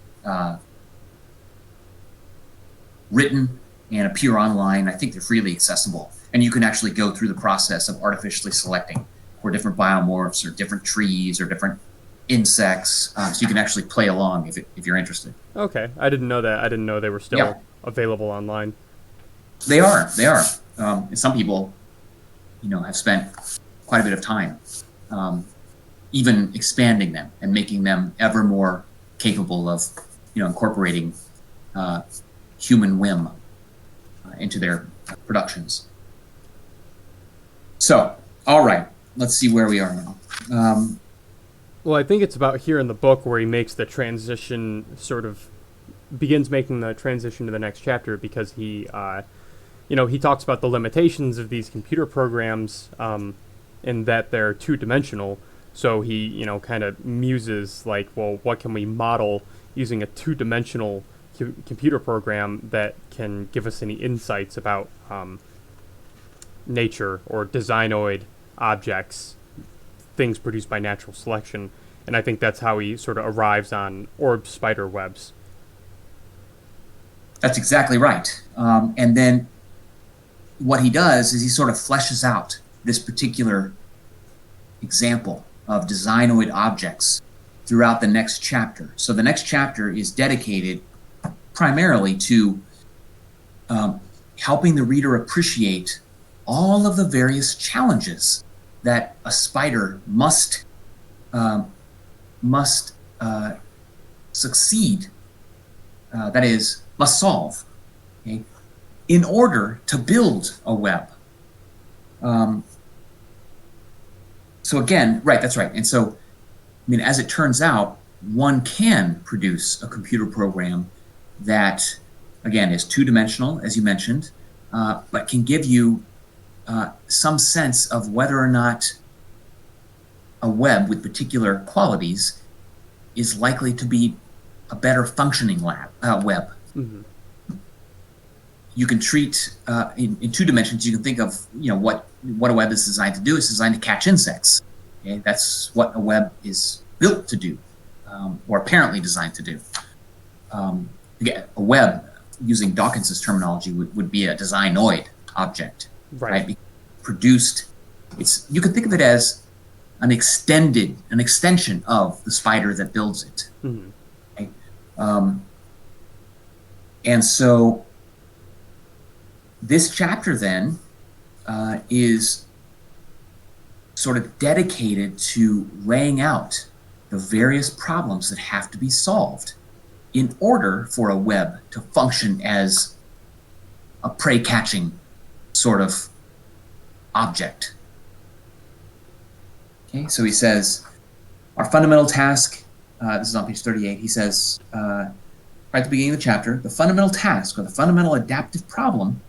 written and appear online. I think they're freely accessible. And you can actually go through the process of artificially selecting for different biomorphs or different trees or different insects. So you can actually play along if you're interested. Okay. I didn't know that. I didn't know they were still available online. They are. And some people, have spent quite a bit of time even expanding them and making them ever more capable of, incorporating human whim into their productions. So, all right, let's see where we are now. Well, I think it's about here in the book where he makes the transition, begins making the transition to the next chapter, because he talks about the limitations of these computer programs in that they're two-dimensional. So he, kind of muses like, well, what can we model using a two-dimensional computer program that can give us any insights about nature or designoid objects, things produced by natural selection. And I think that's how he sort of arrives on orb spider webs. That's exactly right. And then what he does is he sort of fleshes out this particular example of designoid objects throughout the next chapter. So the next chapter is dedicated primarily to helping the reader appreciate all of the various challenges that a spider must succeed, that is, must solve, okay, in order to build a web. So again, right, that's right. And so, as it turns out, one can produce a computer program that, again, is two-dimensional, as you mentioned, but can give you some sense of whether or not a web with particular qualities is likely to be a better functioning web. Mm-hmm. You can treat in two dimensions. You can think of what a web is designed to do. It's designed to catch insects. Okay? That's what a web is built to do, or apparently designed to do. Again, a web, using Dawkins's terminology, would be a designoid object, right? Produced. You can think of it as an extension of the spider that builds it. Mm-hmm. Okay? And so this chapter then is sort of dedicated to laying out the various problems that have to be solved in order for a web to function as a prey-catching sort of object. Okay, so he says, our fundamental task, this is on page 38, he says, right at the beginning of the chapter, the fundamental task, or the fundamental adaptive problem,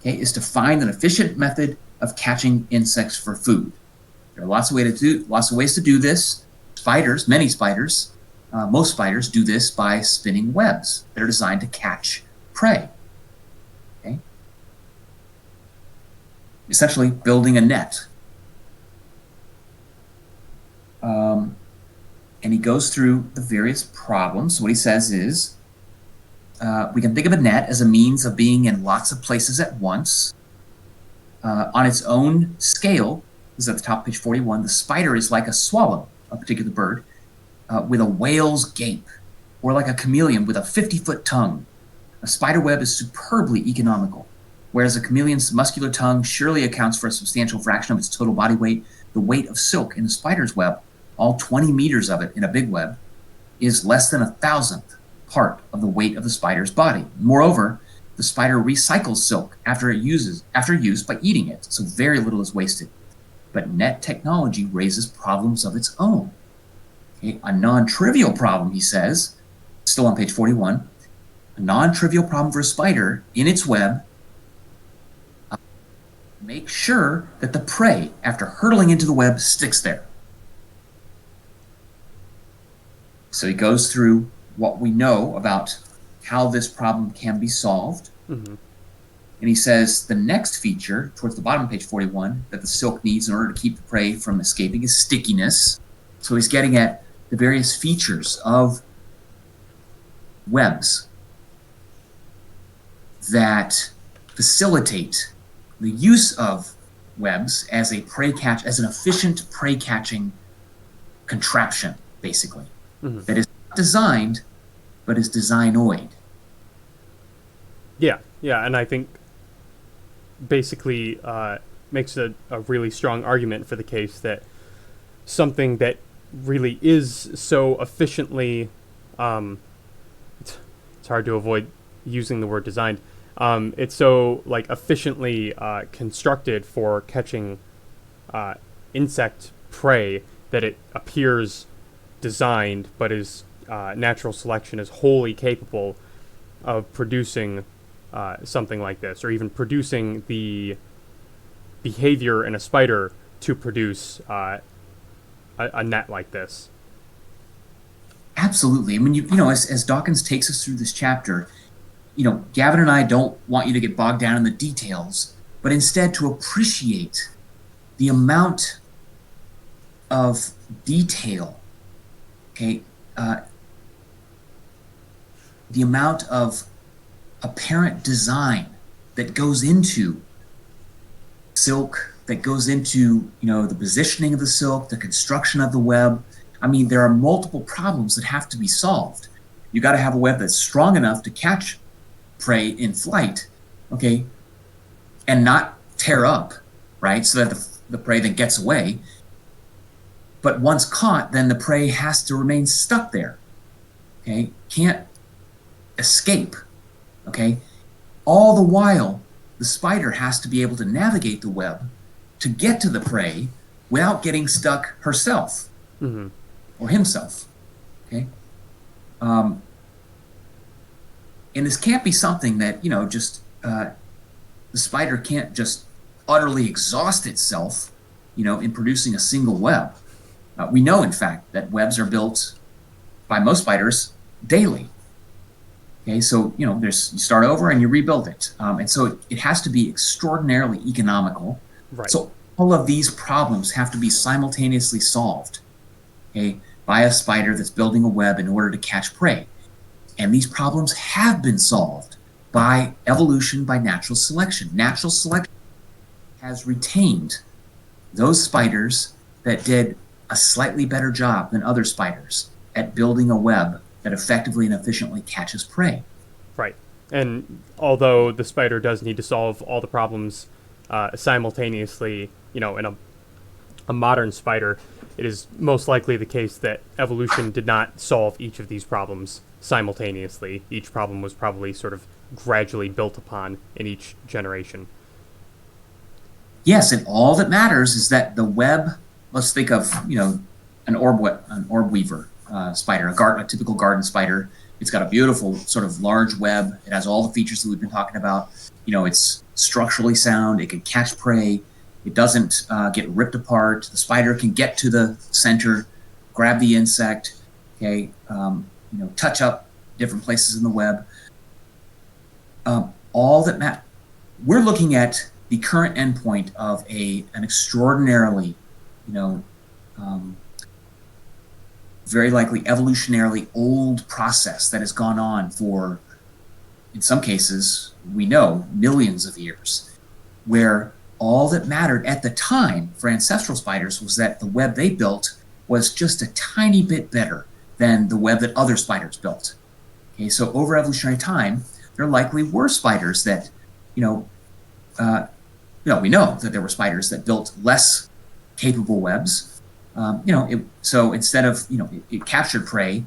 okay, is to find an efficient method of catching insects for food. There are lots of ways to do this. Spiders, many spiders, most spiders do this by spinning webs that are designed to catch prey. Okay? Essentially building a net. And he goes through the various problems. So what he says is, we can think of a net as a means of being in lots of places at once. On its own scale, this is at the top of page 41, the spider is like a swallow, a particular bird, with a whale's gape, or like a chameleon with a 50-foot tongue. A spider web is superbly economical, whereas a chameleon's muscular tongue surely accounts for a substantial fraction of its total body weight. The weight of silk in a spider's web, all 20 meters of it in a big web, is less than 1,000th part of the weight of the spider's body. Moreover, the spider recycles silk after use by eating it, so very little is wasted. But net technology raises problems of its own. Okay? A non-trivial problem, he says, still on page 41, a non-trivial problem for a spider in its web, make sure that the prey, after hurtling into the web, sticks there. So he goes through what we know about how this problem can be solved. Mm-hmm. And he says the next feature, towards the bottom of page 41, that the silk needs in order to keep the prey from escaping is stickiness. So he's getting at the various features of webs that facilitate the use of webs as a prey catch, as an efficient prey catching contraption, basically, that is not designed, but is designoid. Yeah, and I think basically makes a really strong argument for the case that something that really is so efficiently, it's hard to avoid using the word designed. It's so like efficiently constructed for catching insect prey that it appears designed, but is natural selection is wholly capable of producing something like this, or even producing the behavior in a spider to produce a net like this. Absolutely. I mean, you know, as Dawkins takes us through this chapter, you know, Gavin and I don't want you to get bogged down in the details, but instead to appreciate the amount of detail, okay, the amount of apparent design that goes into silk, that goes into, you know, the positioning of the silk, the construction of the web. I mean, there are multiple problems that have to be solved. You got to have a web that's strong enough to catch prey in flight, okay, and not tear up, right, so that the prey then gets away. But once caught, then the prey has to remain stuck there, okay, can't escape, okay. All the while, the spider has to be able to navigate the web to get to the prey without getting stuck herself or himself, okay. And this can't be something that, you know, just the spider can't just utterly exhaust itself, you know, in producing a single web. We know, in fact, that webs are built by most spiders daily. Okay, so, you know, you start over and you rebuild it. And so it has to be extraordinarily economical. Right. So all of these problems have to be simultaneously solved, okay, by a spider that's building a web in order to catch prey. And these problems have been solved by evolution, by natural selection. Natural selection has retained those spiders that did a slightly better job than other spiders at building a web that effectively and efficiently catches prey. Right. And although the spider does need to solve all the problems simultaneously, you know, in a modern spider, it is most likely the case that evolution did not solve each of these problems simultaneously. Each problem was probably sort of gradually built upon in each generation. Yes, and all that matters is that the web, let's think of, you know, an orb weaver spider, a typical garden spider. It's got a beautiful sort of large web. It has all the features that we've been talking about. You know, it's structurally sound. It can catch prey. It doesn't get ripped apart. The spider can get to the center, grab the insect, okay, you know, touch up different places in the web. All that we're looking at the current endpoint of an extraordinarily, you know, very likely evolutionarily old process that has gone on for, in some cases, we know, millions of years, where all that mattered at the time for ancestral spiders was that the web they built was just a tiny bit better than the web that other spiders built. Okay, so over evolutionary time, there likely were spiders that, you know, we know that there were spiders that built less capable webs. You know, so instead of, you know, it captured prey,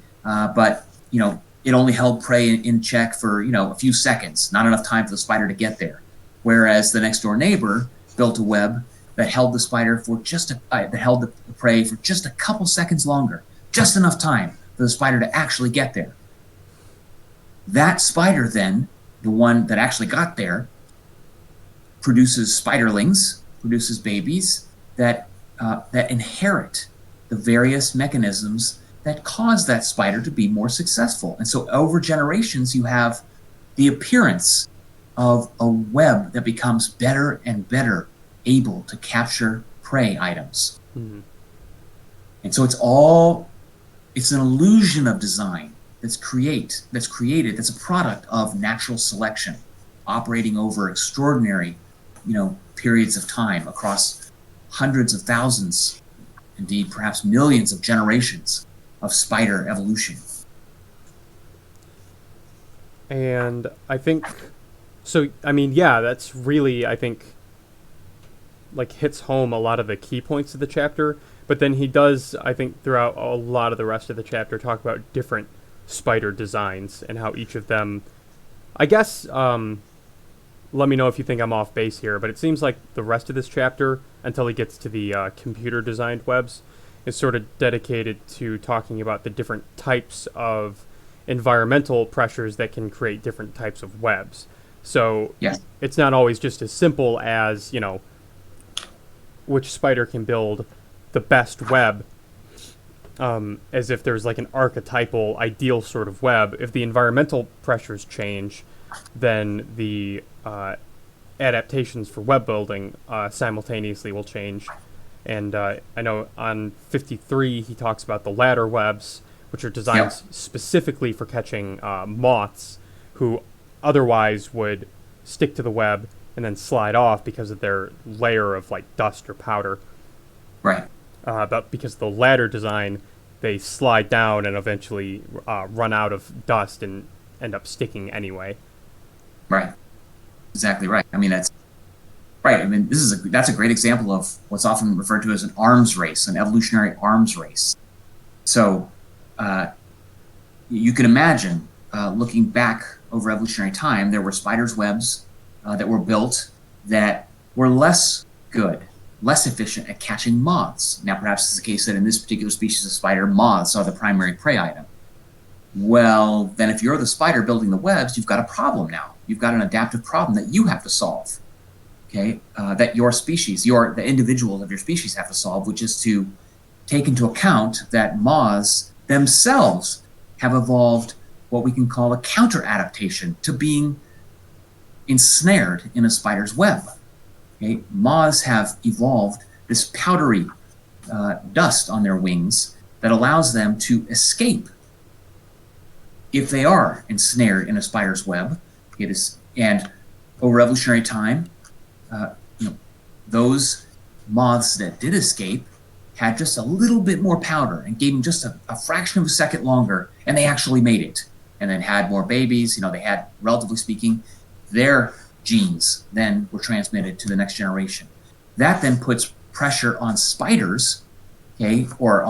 but it only held prey in check for a few seconds, not enough time for the spider to get there. Whereas the next door neighbor built a web that held the spider for that held the prey for just a couple seconds longer, just enough time for the spider to actually get there. That spider then, the one that actually got there, produces spiderlings, produces babies that inherit the various mechanisms that cause that spider to be more successful. And so over generations, you have the appearance of a web that becomes better and better able to capture prey items. Mm-hmm. And so it's an illusion of design that's created, that's a product of natural selection operating over extraordinary, periods of time across hundreds of thousands, indeed perhaps millions of generations of spider evolution. And I think, so, I mean, yeah, that's really, I think, like hits home a lot of the key points of the chapter. But then he does, I think, throughout a lot of the rest of the chapter, talk about different spider designs and how each of them, I guess, let me know if you think I'm off base here, but it seems like the rest of this chapter, until he gets to the computer-designed webs, is sort of dedicated to talking about the different types of environmental pressures that can create different types of webs. So Yes. It's not always just as simple as, which spider can build the best web, as if there's like an archetypal, ideal sort of web. If the environmental pressures change, then the adaptations for web building simultaneously will change. And I know on 53 he talks about the ladder webs, which are designed specifically for catching moths who otherwise would stick to the web and then slide off because of their layer of like dust or powder. Right. But because of the ladder design, they slide down and eventually run out of dust and end up sticking anyway. Right. Exactly right. I mean, that's right. I mean, that's a great example of what's often referred to as an arms race, an evolutionary arms race. So you can imagine looking back over evolutionary time, there were spiders' webs that were built that were less good, less efficient at catching moths. Now, perhaps it's the case that in this particular species of spider, moths are the primary prey item. Well, then if you're the spider building the webs, you've got a problem now. You've got an adaptive problem that you have to solve, okay? That your species, the individuals of your species have to solve, which is to take into account that moths themselves have evolved what we can call a counter-adaptation to being ensnared in a spider's web. Okay? Moths have evolved this powdery dust on their wings that allows them to escape if they are ensnared in a spider's web. And over evolutionary time, those moths that did escape had just a little bit more powder and gave them just a fraction of a second longer, and they actually made it. And then had more babies. They had, relatively speaking, their genes then were transmitted to the next generation. That then puts pressure on spiders, okay, or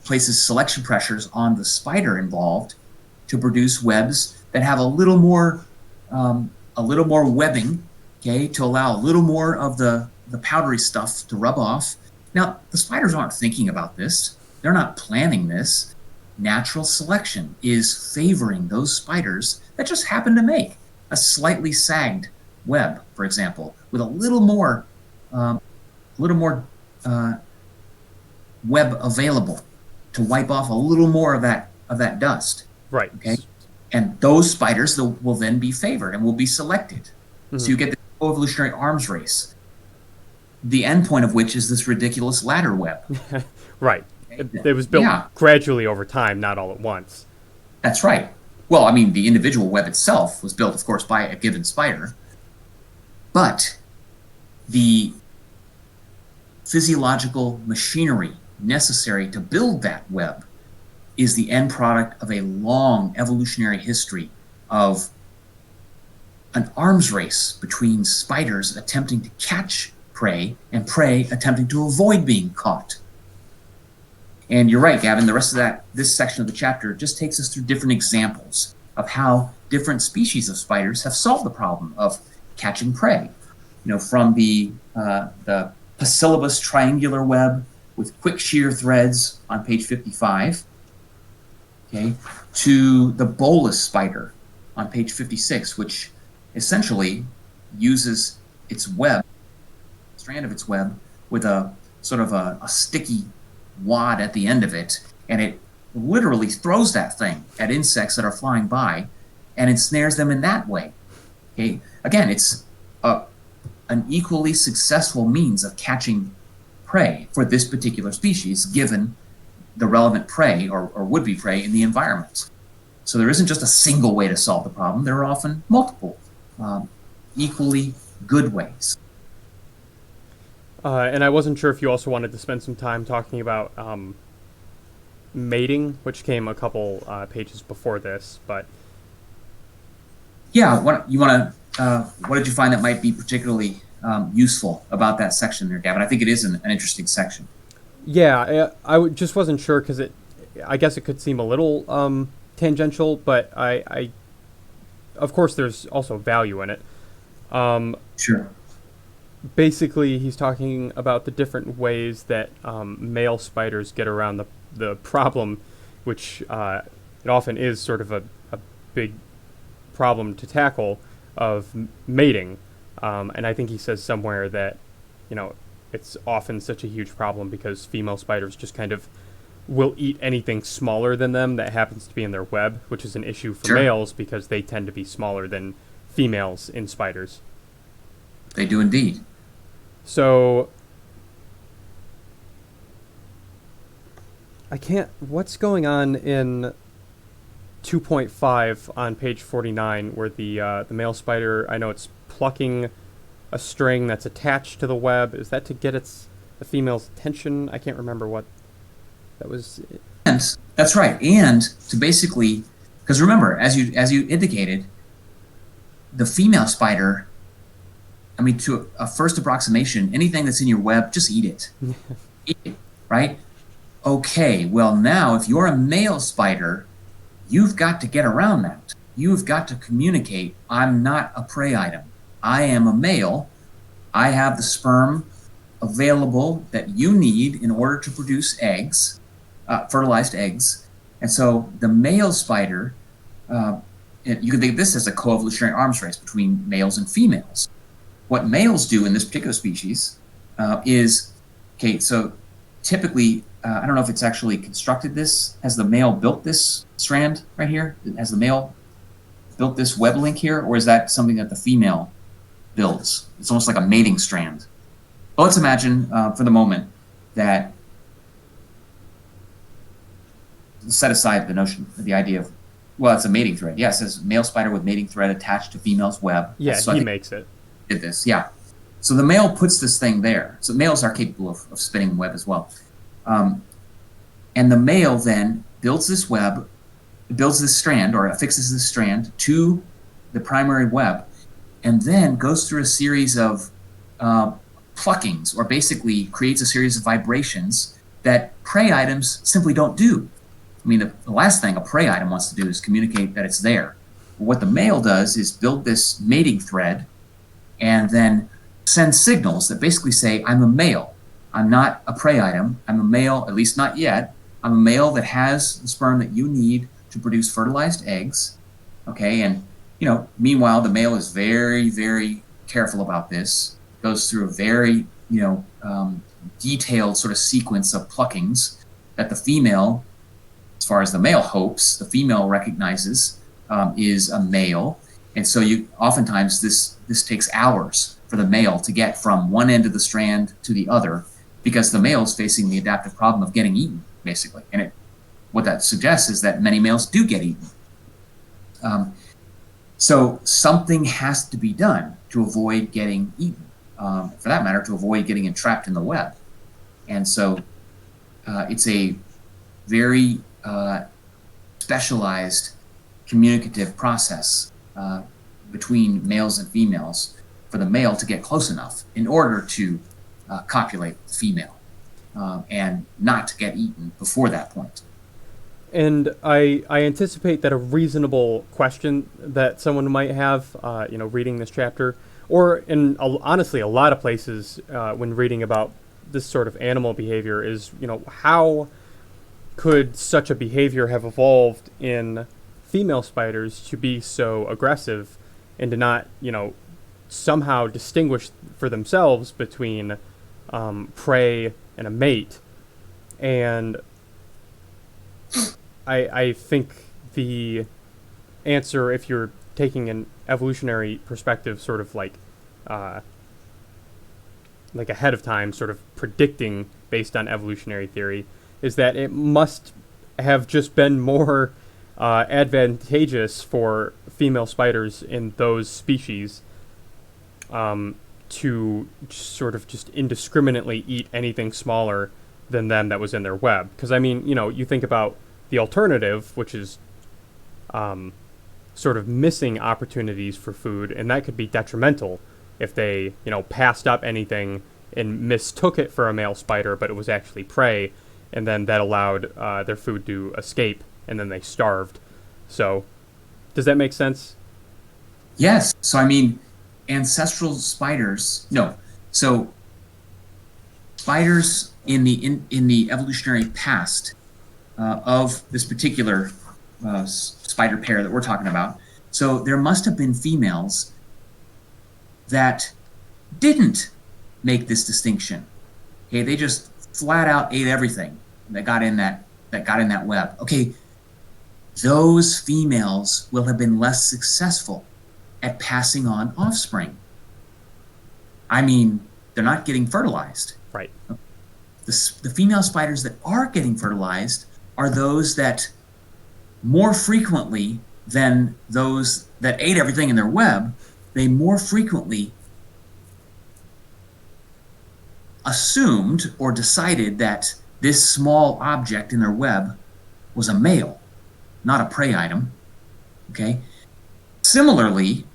places selection pressures on the spider involved to produce webs that have a little more webbing, okay, to allow a little more of the powdery stuff to rub off. Now, the spiders aren't thinking about this. They're not planning this. Natural selection is favoring those spiders that just happen to make a slightly sagged web, for example, with a little more web available to wipe off a little more of that dust. Right. Okay. And those spiders will then be favored and will be selected. Mm-hmm. So you get the evolutionary arms race, the end point of which is this ridiculous ladder web. Right. It was built gradually over time, not all at once. That's right. Well, I mean, the individual web itself was built, of course, by a given spider, but the physiological machinery necessary to build that web is the end product of a long evolutionary history of an arms race between spiders attempting to catch prey and prey attempting to avoid being caught. And you're right, Gavin, the rest of this section of the chapter just takes us through different examples of how different species of spiders have solved the problem of catching prey. From the Pacillibus triangular web with quick shear threads on page 55, okay, to the bolus spider on page 56, which essentially uses its web, strand of its web, with a sort of a sticky wad at the end of it, and it literally throws that thing at insects that are flying by and ensnares them in that way. Okay, again, it's an equally successful means of catching prey for this particular species, given the relevant prey or would-be prey in the environment. So there isn't just a single way to solve the problem. There are often multiple equally good ways. And I wasn't sure if you also wanted to spend some time talking about mating, which came a couple pages before this, but... Yeah, what did you find that might be particularly useful about that section there, Gavin? I think it is an interesting section. Yeah, just wasn't sure because I guess it could seem a little tangential, but I of course there's also value in it. Sure. Basically, he's talking about the different ways that male spiders get around the problem, which it often is sort of a big problem to tackle of mating. And I think he says somewhere that, it's often such a huge problem because female spiders just kind of will eat anything smaller than them that happens to be in their web, which is an issue for males because they tend to be smaller than females in spiders. They do indeed. So what's going on in 2.5 on page 49 where the male spider, I know it's plucking a string that's attached to the web. Is that to get the female's attention? I can't remember what that was. And that's right. And to basically, because remember, as you indicated, the female spider, to a first approximation, anything that's in your web, just eat it. Eat it, right? Okay, well now, if you're a male spider, you've got to get around that. You've got to communicate, I'm not a prey item. I am a male. I have the sperm available that you need in order to produce eggs, fertilized eggs. And so the male spider, you can think of this as a coevolutionary arms race between males and females. What males do in this particular species is, so typically, I don't know if it's actually constructed this. Has the male built this strand right here? Has the male built this web link here? Or is that something that the female builds? It's almost like a mating strand. Well, let's imagine for the moment that, set aside the idea of, well, it's a mating thread. Yeah, it says male spider with mating thread attached to female's web. Yeah, so he makes it. Did this, yeah. So the male puts this thing there. So males are capable of spinning web as well. And the male then builds this web, builds this strand or affixes this strand to the primary web, and then goes through a series of pluckings, or basically creates a series of vibrations that prey items simply don't do. The last thing a prey item wants to do is communicate that it's there. What the male does is build this mating thread and then send signals that basically say, I'm a male. I'm not a prey item. I'm a male, at least not yet. I'm a male that has the sperm that you need to produce fertilized eggs. Okay, and meanwhile, the male is very, very careful about this. Goes through a very, detailed sort of sequence of pluckings that the female, as far as the male hopes, the female recognizes is a male. And so oftentimes this takes hours for the male to get from one end of the strand to the other, because the male is facing the adaptive problem of getting eaten, basically. And what that suggests is that many males do get eaten. So something has to be done to avoid getting eaten, for that matter, to avoid getting entrapped in the web. And so it's a very specialized communicative process between males and females for the male to get close enough in order to copulate the female. and not to get eaten before that point. And I anticipate that a reasonable question that someone might have, reading this chapter, or in honestly a lot of places when reading about this sort of animal behavior, is how could such a behavior have evolved in female spiders to be so aggressive and to not somehow distinguish for themselves between prey and a mate. And I think the answer, if you're taking an evolutionary perspective, sort of like ahead of time, sort of predicting based on evolutionary theory, is that it must have just been more advantageous for female spiders in those species to sort of just indiscriminately eat anything smaller than them that was in their web. Because, I mean, you think about the alternative, which is sort of missing opportunities for food, and that could be detrimental if they, passed up anything and mistook it for a male spider, but it was actually prey, and then that allowed their food to escape, and then they starved. So, does that make sense? Yes. So, I mean, ancestral spiders, no. So, spiders in the evolutionary past of this particular spider pair that we're talking about. So there must have been females that didn't make this distinction. Okay, they just flat out ate everything that got in that web. Okay, those females will have been less successful at passing on offspring. I mean, they're not getting fertilized. Right. The female spiders that are getting fertilized are those that more frequently than those that ate everything in their web, they more frequently assumed or decided that this small object in their web was a male, not a prey item. Okay? Similarly,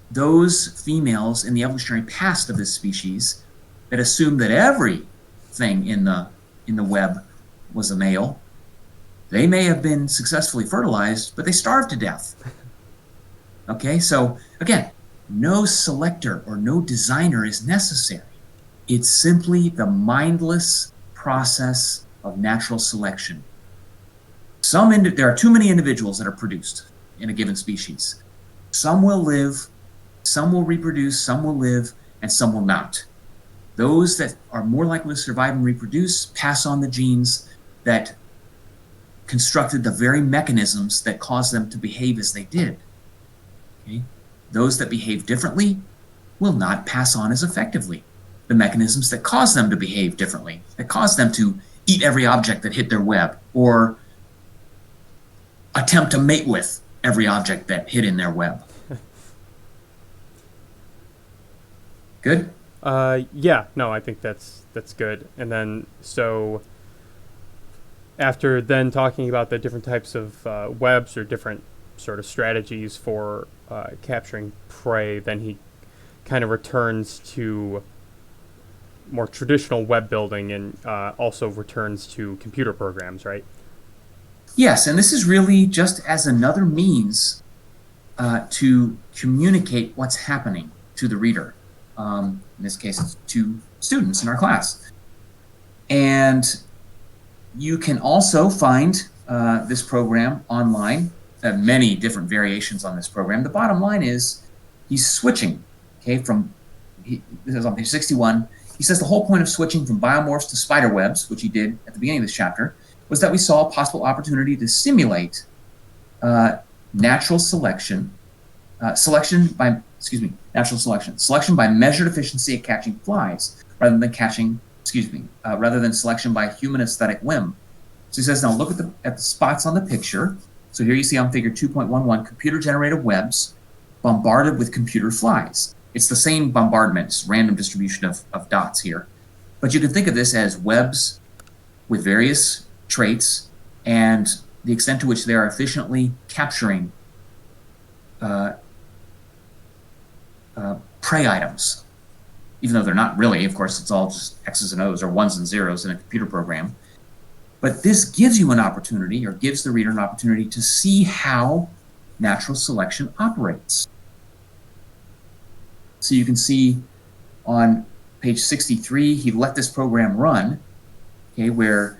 those females in the evolutionary past of this species that assumed that everything in the web was a male, they may have been successfully fertilized, but they starved to death. Okay, so again, no selector or no designer is necessary. It's simply the mindless process of natural selection. There are too many individuals that are produced in a given species. Some will live, some will reproduce, some will live, and some will not. Those that are more likely to survive and reproduce pass on the genes that constructed the very mechanisms that caused them to behave as they did. Okay? Those that behave differently will not pass on as effectively the mechanisms that cause them to behave differently, that cause them to eat every object that hit their web or attempt to mate with every object that hit in their web. Good? Yeah, no, I think that's good. And then, so after then talking about the different types of webs or different sort of strategies for capturing prey, then he kind of returns to more traditional web building and also returns to computer programs, right? Yes, and this is really just as another means to communicate what's happening to the reader. In this case, it's to students in our class. And you can also find this program online, many different variations on this program. The bottom line is he's switching, okay, this is on page 61. He says the whole point of switching from biomorphs to spider webs, which he did at the beginning of this chapter, was that we saw a possible opportunity to simulate natural selection, selection by measured efficiency at catching flies, rather than selection by human aesthetic whim. So he says, now look at the spots on the picture. So here you see on figure 2.11, computer-generated webs bombarded with computer flies. It's the same bombardment, it's random distribution of dots here. But you can think of this as webs with various traits and the extent to which they are efficiently capturing prey items. even though they're not really. Of course, it's all just X's and O's or ones and zeros in a computer program. But this gives you an opportunity, or gives the reader an opportunity, to see how natural selection operates. So you can see on page 63, he let this program run, okay, where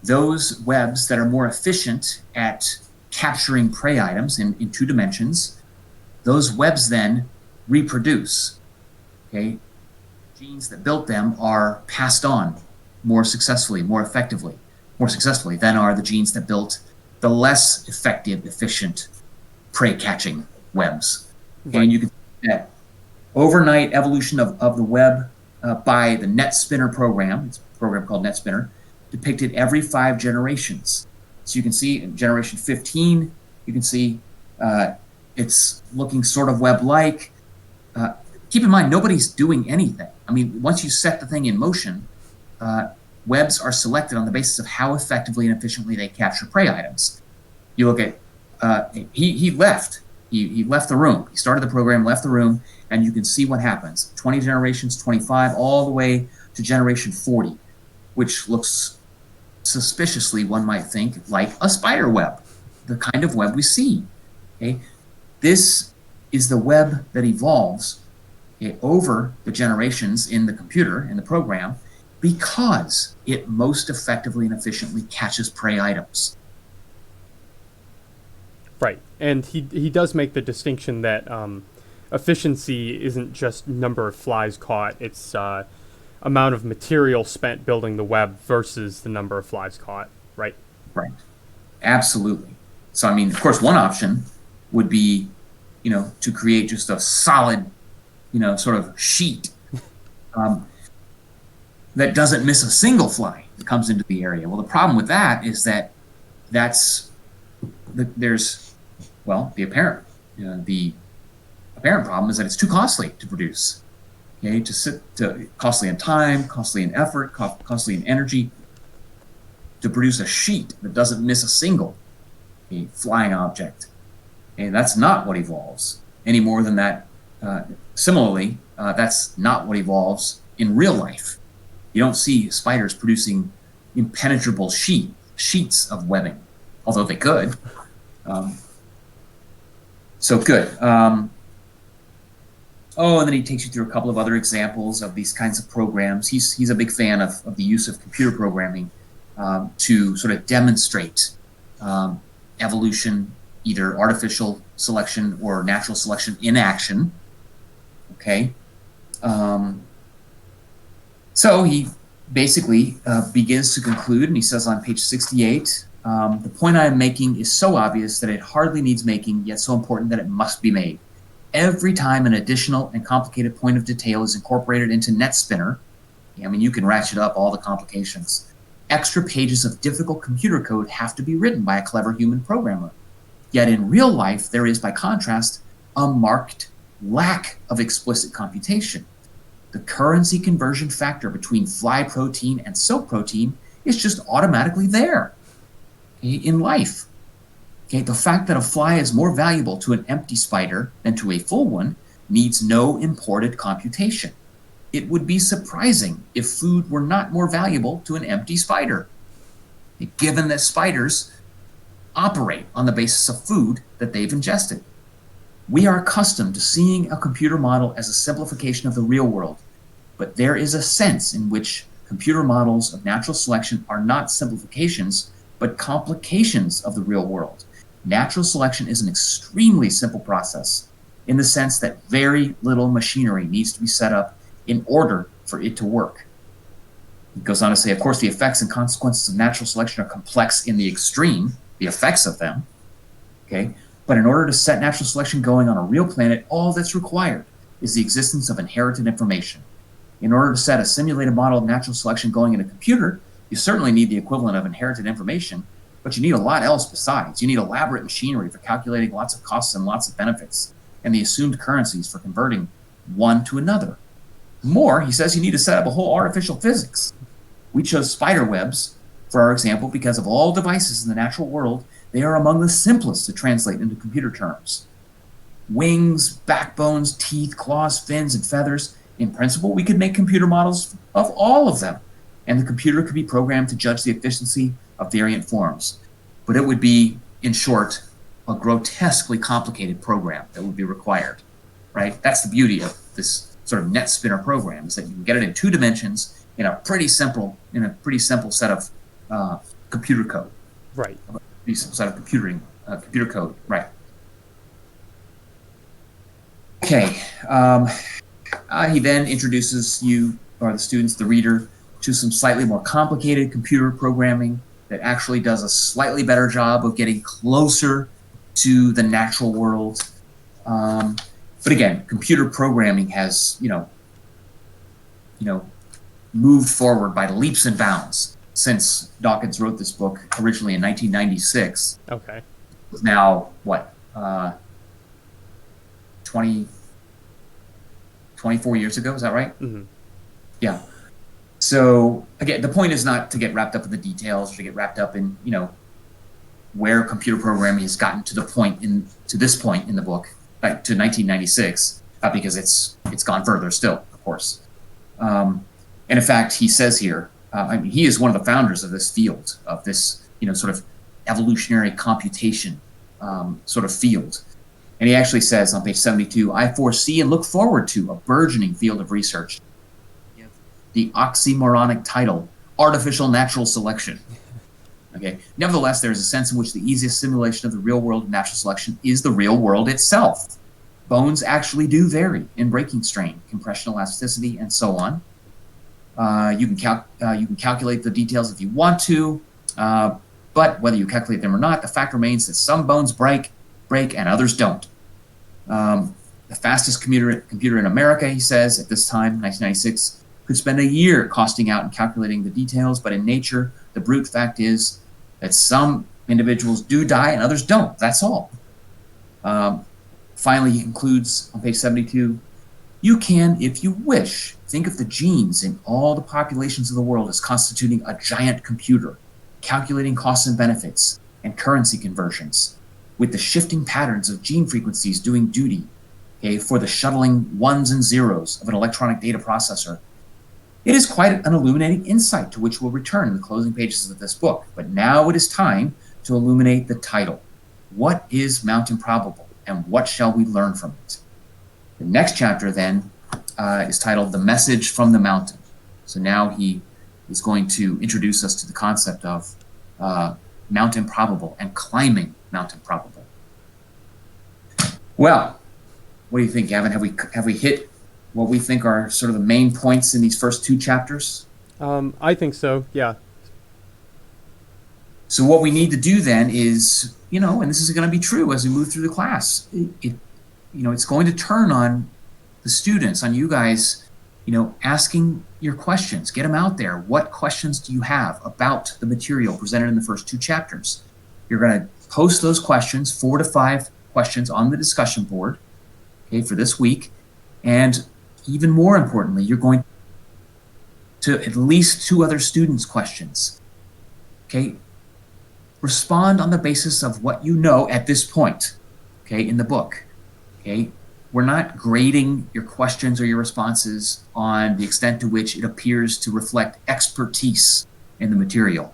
those webs that are more efficient at capturing prey items in 2 dimensions, those webs then reproduce. Okay, genes that built them are passed on more successfully, more successfully than are the genes that built the less effective, efficient prey catching webs. Okay, right. And you can see that overnight evolution of the web by the net spinner program. It's a program called net spinner, depicted every 5 generations. So you can see in generation 15, you can see it's looking sort of web-like. Keep in mind, nobody's doing anything. I mean, once you set the thing in motion, webs are selected on the basis of how effectively and efficiently they capture prey items. You look at, he left. He left the room. He started the program, left the room, and you can see what happens. 20 generations, 25, all the way to generation 40, which looks suspiciously, one might think, like a spider web, the kind of web we see. Okay? This is the web that evolves over the generations in the computer, in the program, because it most effectively and efficiently catches prey items. Right, and he does make the distinction that efficiency isn't just number of flies caught, it's amount of material spent building the web versus the number of flies caught, right? Right, absolutely. So, I mean, of course, one option would be, to create just a solid, sort of sheet that doesn't miss a single fly that comes into the area. Well, the problem with that is that the apparent problem is that it's too costly to produce. Okay, costly in time, costly in effort, costly in energy, to produce a sheet that doesn't miss a single flying object. And that's not what evolves any more than that. Similarly, that's not what evolves in real life. You don't see spiders producing impenetrable sheets of webbing, although they could. So good. And then he takes you through a couple of other examples of these kinds of programs. He's a big fan of the use of computer programming to sort of demonstrate evolution, either artificial selection or natural selection in action. Okay. So he basically begins to conclude, and he says on page 68, the point I am making is so obvious that it hardly needs making, yet so important that it must be made. Every time an additional and complicated point of detail is incorporated into NetSpinner, I mean, you can ratchet up all the complications. Extra pages of difficult computer code have to be written by a clever human programmer. Yet in real life, there is, by contrast, a marked lack of explicit computation. The currency conversion factor between fly protein and silk protein is just automatically there in life. Okay, the fact that a fly is more valuable to an empty spider than to a full one needs no imported computation. It would be surprising if food were not more valuable to an empty spider, given that spiders operate on the basis of food that they've ingested. We are accustomed to seeing a computer model as a simplification of the real world, but there is a sense in which computer models of natural selection are not simplifications, but complications of the real world. Natural selection is an extremely simple process in the sense that very little machinery needs to be set up in order for it to work. It goes on to say, of course, the effects and consequences of natural selection are complex in the extreme, the effects of them, okay? But in order to set natural selection going on a real planet, all that's required is the existence of inherited information. In order to set a simulated model of natural selection going in a computer, you certainly need the equivalent of inherited information, but you need a lot else besides. You need elaborate machinery for calculating lots of costs and lots of benefits, and the assumed currencies for converting one to another. More, he says you need to set up a whole artificial physics. We chose spider webs for our example because of all devices in the natural world, they are among the simplest to translate into computer terms. Wings, backbones, teeth, claws, fins, and feathers, In principle, we could make computer models of all of them, and the computer could be programmed to judge the efficiency of variant forms. But it would be, in short, a grotesquely complicated program that would be required, right? That's the beauty of this sort of net spinner program, is that you can get it in 2 dimensions in a pretty simple set of computer code. Right. Pretty simple set of computer code, right? Okay. He then introduces you, or the students, the reader, to some slightly more complicated computer programming that actually does a slightly better job of getting closer to the natural world. But again, computer programming has, moved forward by leaps and bounds since Dawkins wrote this book originally in 1996. Okay. It's now, 24 years ago, is that right? Mm-hmm. Yeah. So again, the point is not to get wrapped up in the details or to get wrapped up in, where computer programming has gotten to this point in the book, like to 1996, because it's gone further still, of course. And in fact, he says here, he is one of the founders of this field, of this, sort of evolutionary computation sort of field. And he actually says on page 72, I foresee and look forward to a burgeoning field of research. The oxymoronic title, artificial natural selection. Okay. Nevertheless, there is a sense in which the easiest simulation of the real world of natural selection is the real world itself. Bones actually do vary in breaking strain, compression elasticity, and so on. You can calculate the details if you want to, but whether you calculate them or not, the fact remains that some bones break, and others don't. The fastest computer in America, he says, at this time, 1996, could spend a year costing out and calculating the details, but in nature, the brute fact is that some individuals do die and others don't. That's all. Finally, he concludes on page 72, you can, if you wish, think of the genes in all the populations of the world as constituting a giant computer, calculating costs and benefits and currency conversions, with the shifting patterns of gene frequencies doing duty, for the shuttling ones and zeros of an electronic data processor. It is quite an illuminating insight to which we'll return in the closing pages of this book. But now it is time to illuminate the title. What is Mount Improbable, and what shall we learn from it? The next chapter then is titled The Message from the Mountain. So now he is going to introduce us to the concept of Mount Improbable and climbing Mount Improbable. Well, what do you think, Gavin? Have we hit what we think are sort of the main points in these first 2 chapters? I think so, yeah. So what we need to do then is, and this is going to be true as we move through the class, it's going to turn on the students, on you guys, asking your questions. Get them out there. What questions do you have about the material presented in the first 2 chapters? You're going to post those questions, 4 to 5 questions, on the discussion board, for this week. And even more importantly, you're going to at least 2 other students' questions. Respond on the basis of what you know at this point, in the book. We're not grading your questions or your responses on the extent to which it appears to reflect expertise in the material.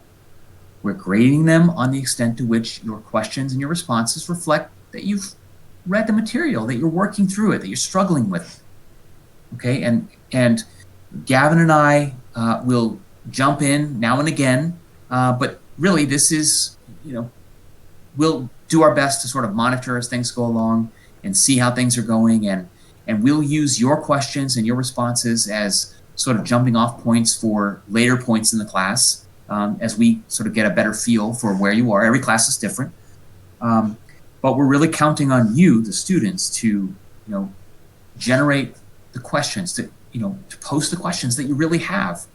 We're grading them on the extent to which your questions and your responses reflect that you've read the material, that you're working through it, that you're struggling with it. And Gavin and I will jump in now and again, but really this is, we'll do our best to sort of monitor as things go along and see how things are going, and we'll use your questions and your responses as sort of jumping off points for later points in the class, as we sort of get a better feel for where you are. Every class is different, but we're really counting on you, the students, to generate the questions, to post the questions that you really have.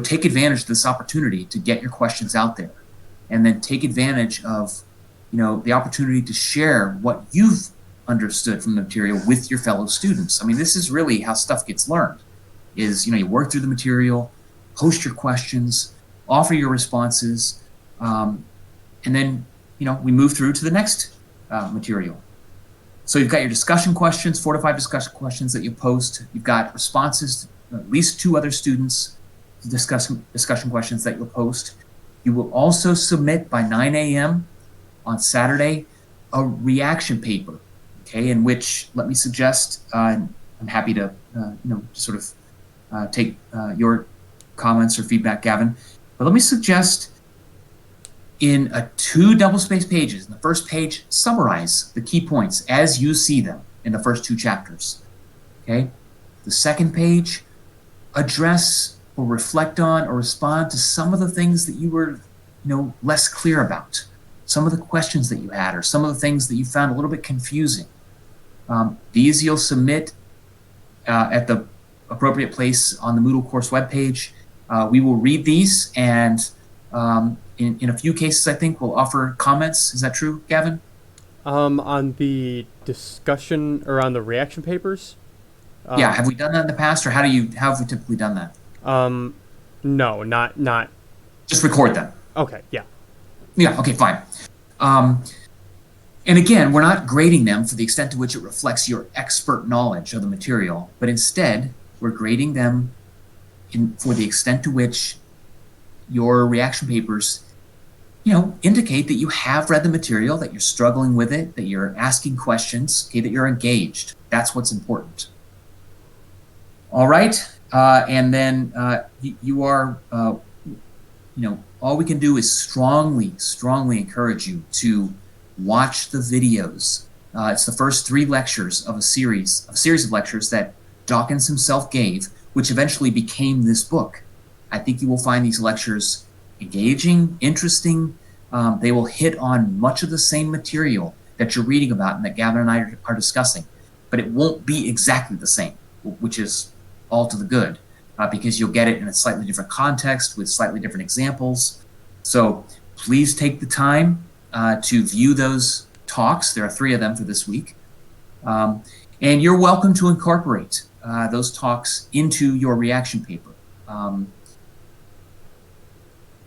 Take advantage of this opportunity to get your questions out there, and then take advantage of the opportunity to share what you've understood from the material with your fellow students. I mean, this is really how stuff gets learned, is you work through the material, post your questions, offer your responses, and then we move through to the next material. So you've got your discussion questions, 4 to 5 discussion questions that you post. You've got responses to at least 2 other students' discussion questions that you'll post. You will also submit by 9 a.m. on Saturday a reaction paper, okay, in which, let me suggest, I'm happy to sort of take your comments or feedback, Gavin, but let me suggest in 2 double-spaced pages, in the first page, summarize the key points as you see them in the first 2 chapters, okay? The second page, address or reflect on or respond to some of the things that you were, less clear about, some of the questions that you had, or some of the things that you found a little bit confusing. These you'll submit at the appropriate place on the Moodle course webpage. We will read these, and in a few cases, I think we'll offer comments. Is that true, Gavin? On the discussion or on the reaction papers? Yeah, have we done that in the past, or how have we typically done that? No, not. Just record them. Okay, yeah. Yeah, okay, fine. And again, we're not grading them for the extent to which it reflects your expert knowledge of the material, but instead, we're grading them for the extent to which your reaction papers, indicate that you have read the material, that you're struggling with it, that you're asking questions, okay, that you're engaged. That's what's important. All right, and then you are, all we can do is strongly encourage you to watch the videos. It's the first 3 lectures of a series of lectures that Dawkins himself gave, which eventually became this book. I think you will find these lectures engaging, interesting. They will hit on much of the same material that you're reading about and that Gavin and I are discussing, but it won't be exactly the same, which is all to the good, because you'll get it in a slightly different context with slightly different examples. So please take the time to view those talks. There are 3 of them for this week. And you're welcome to incorporate those talks into your reaction paper.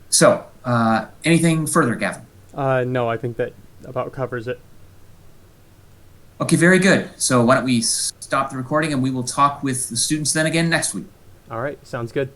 So anything further, Gavin? No, I think that about covers it. Okay, very good. So why don't we stop the recording, and we will talk with the students then again next week. All right, sounds good.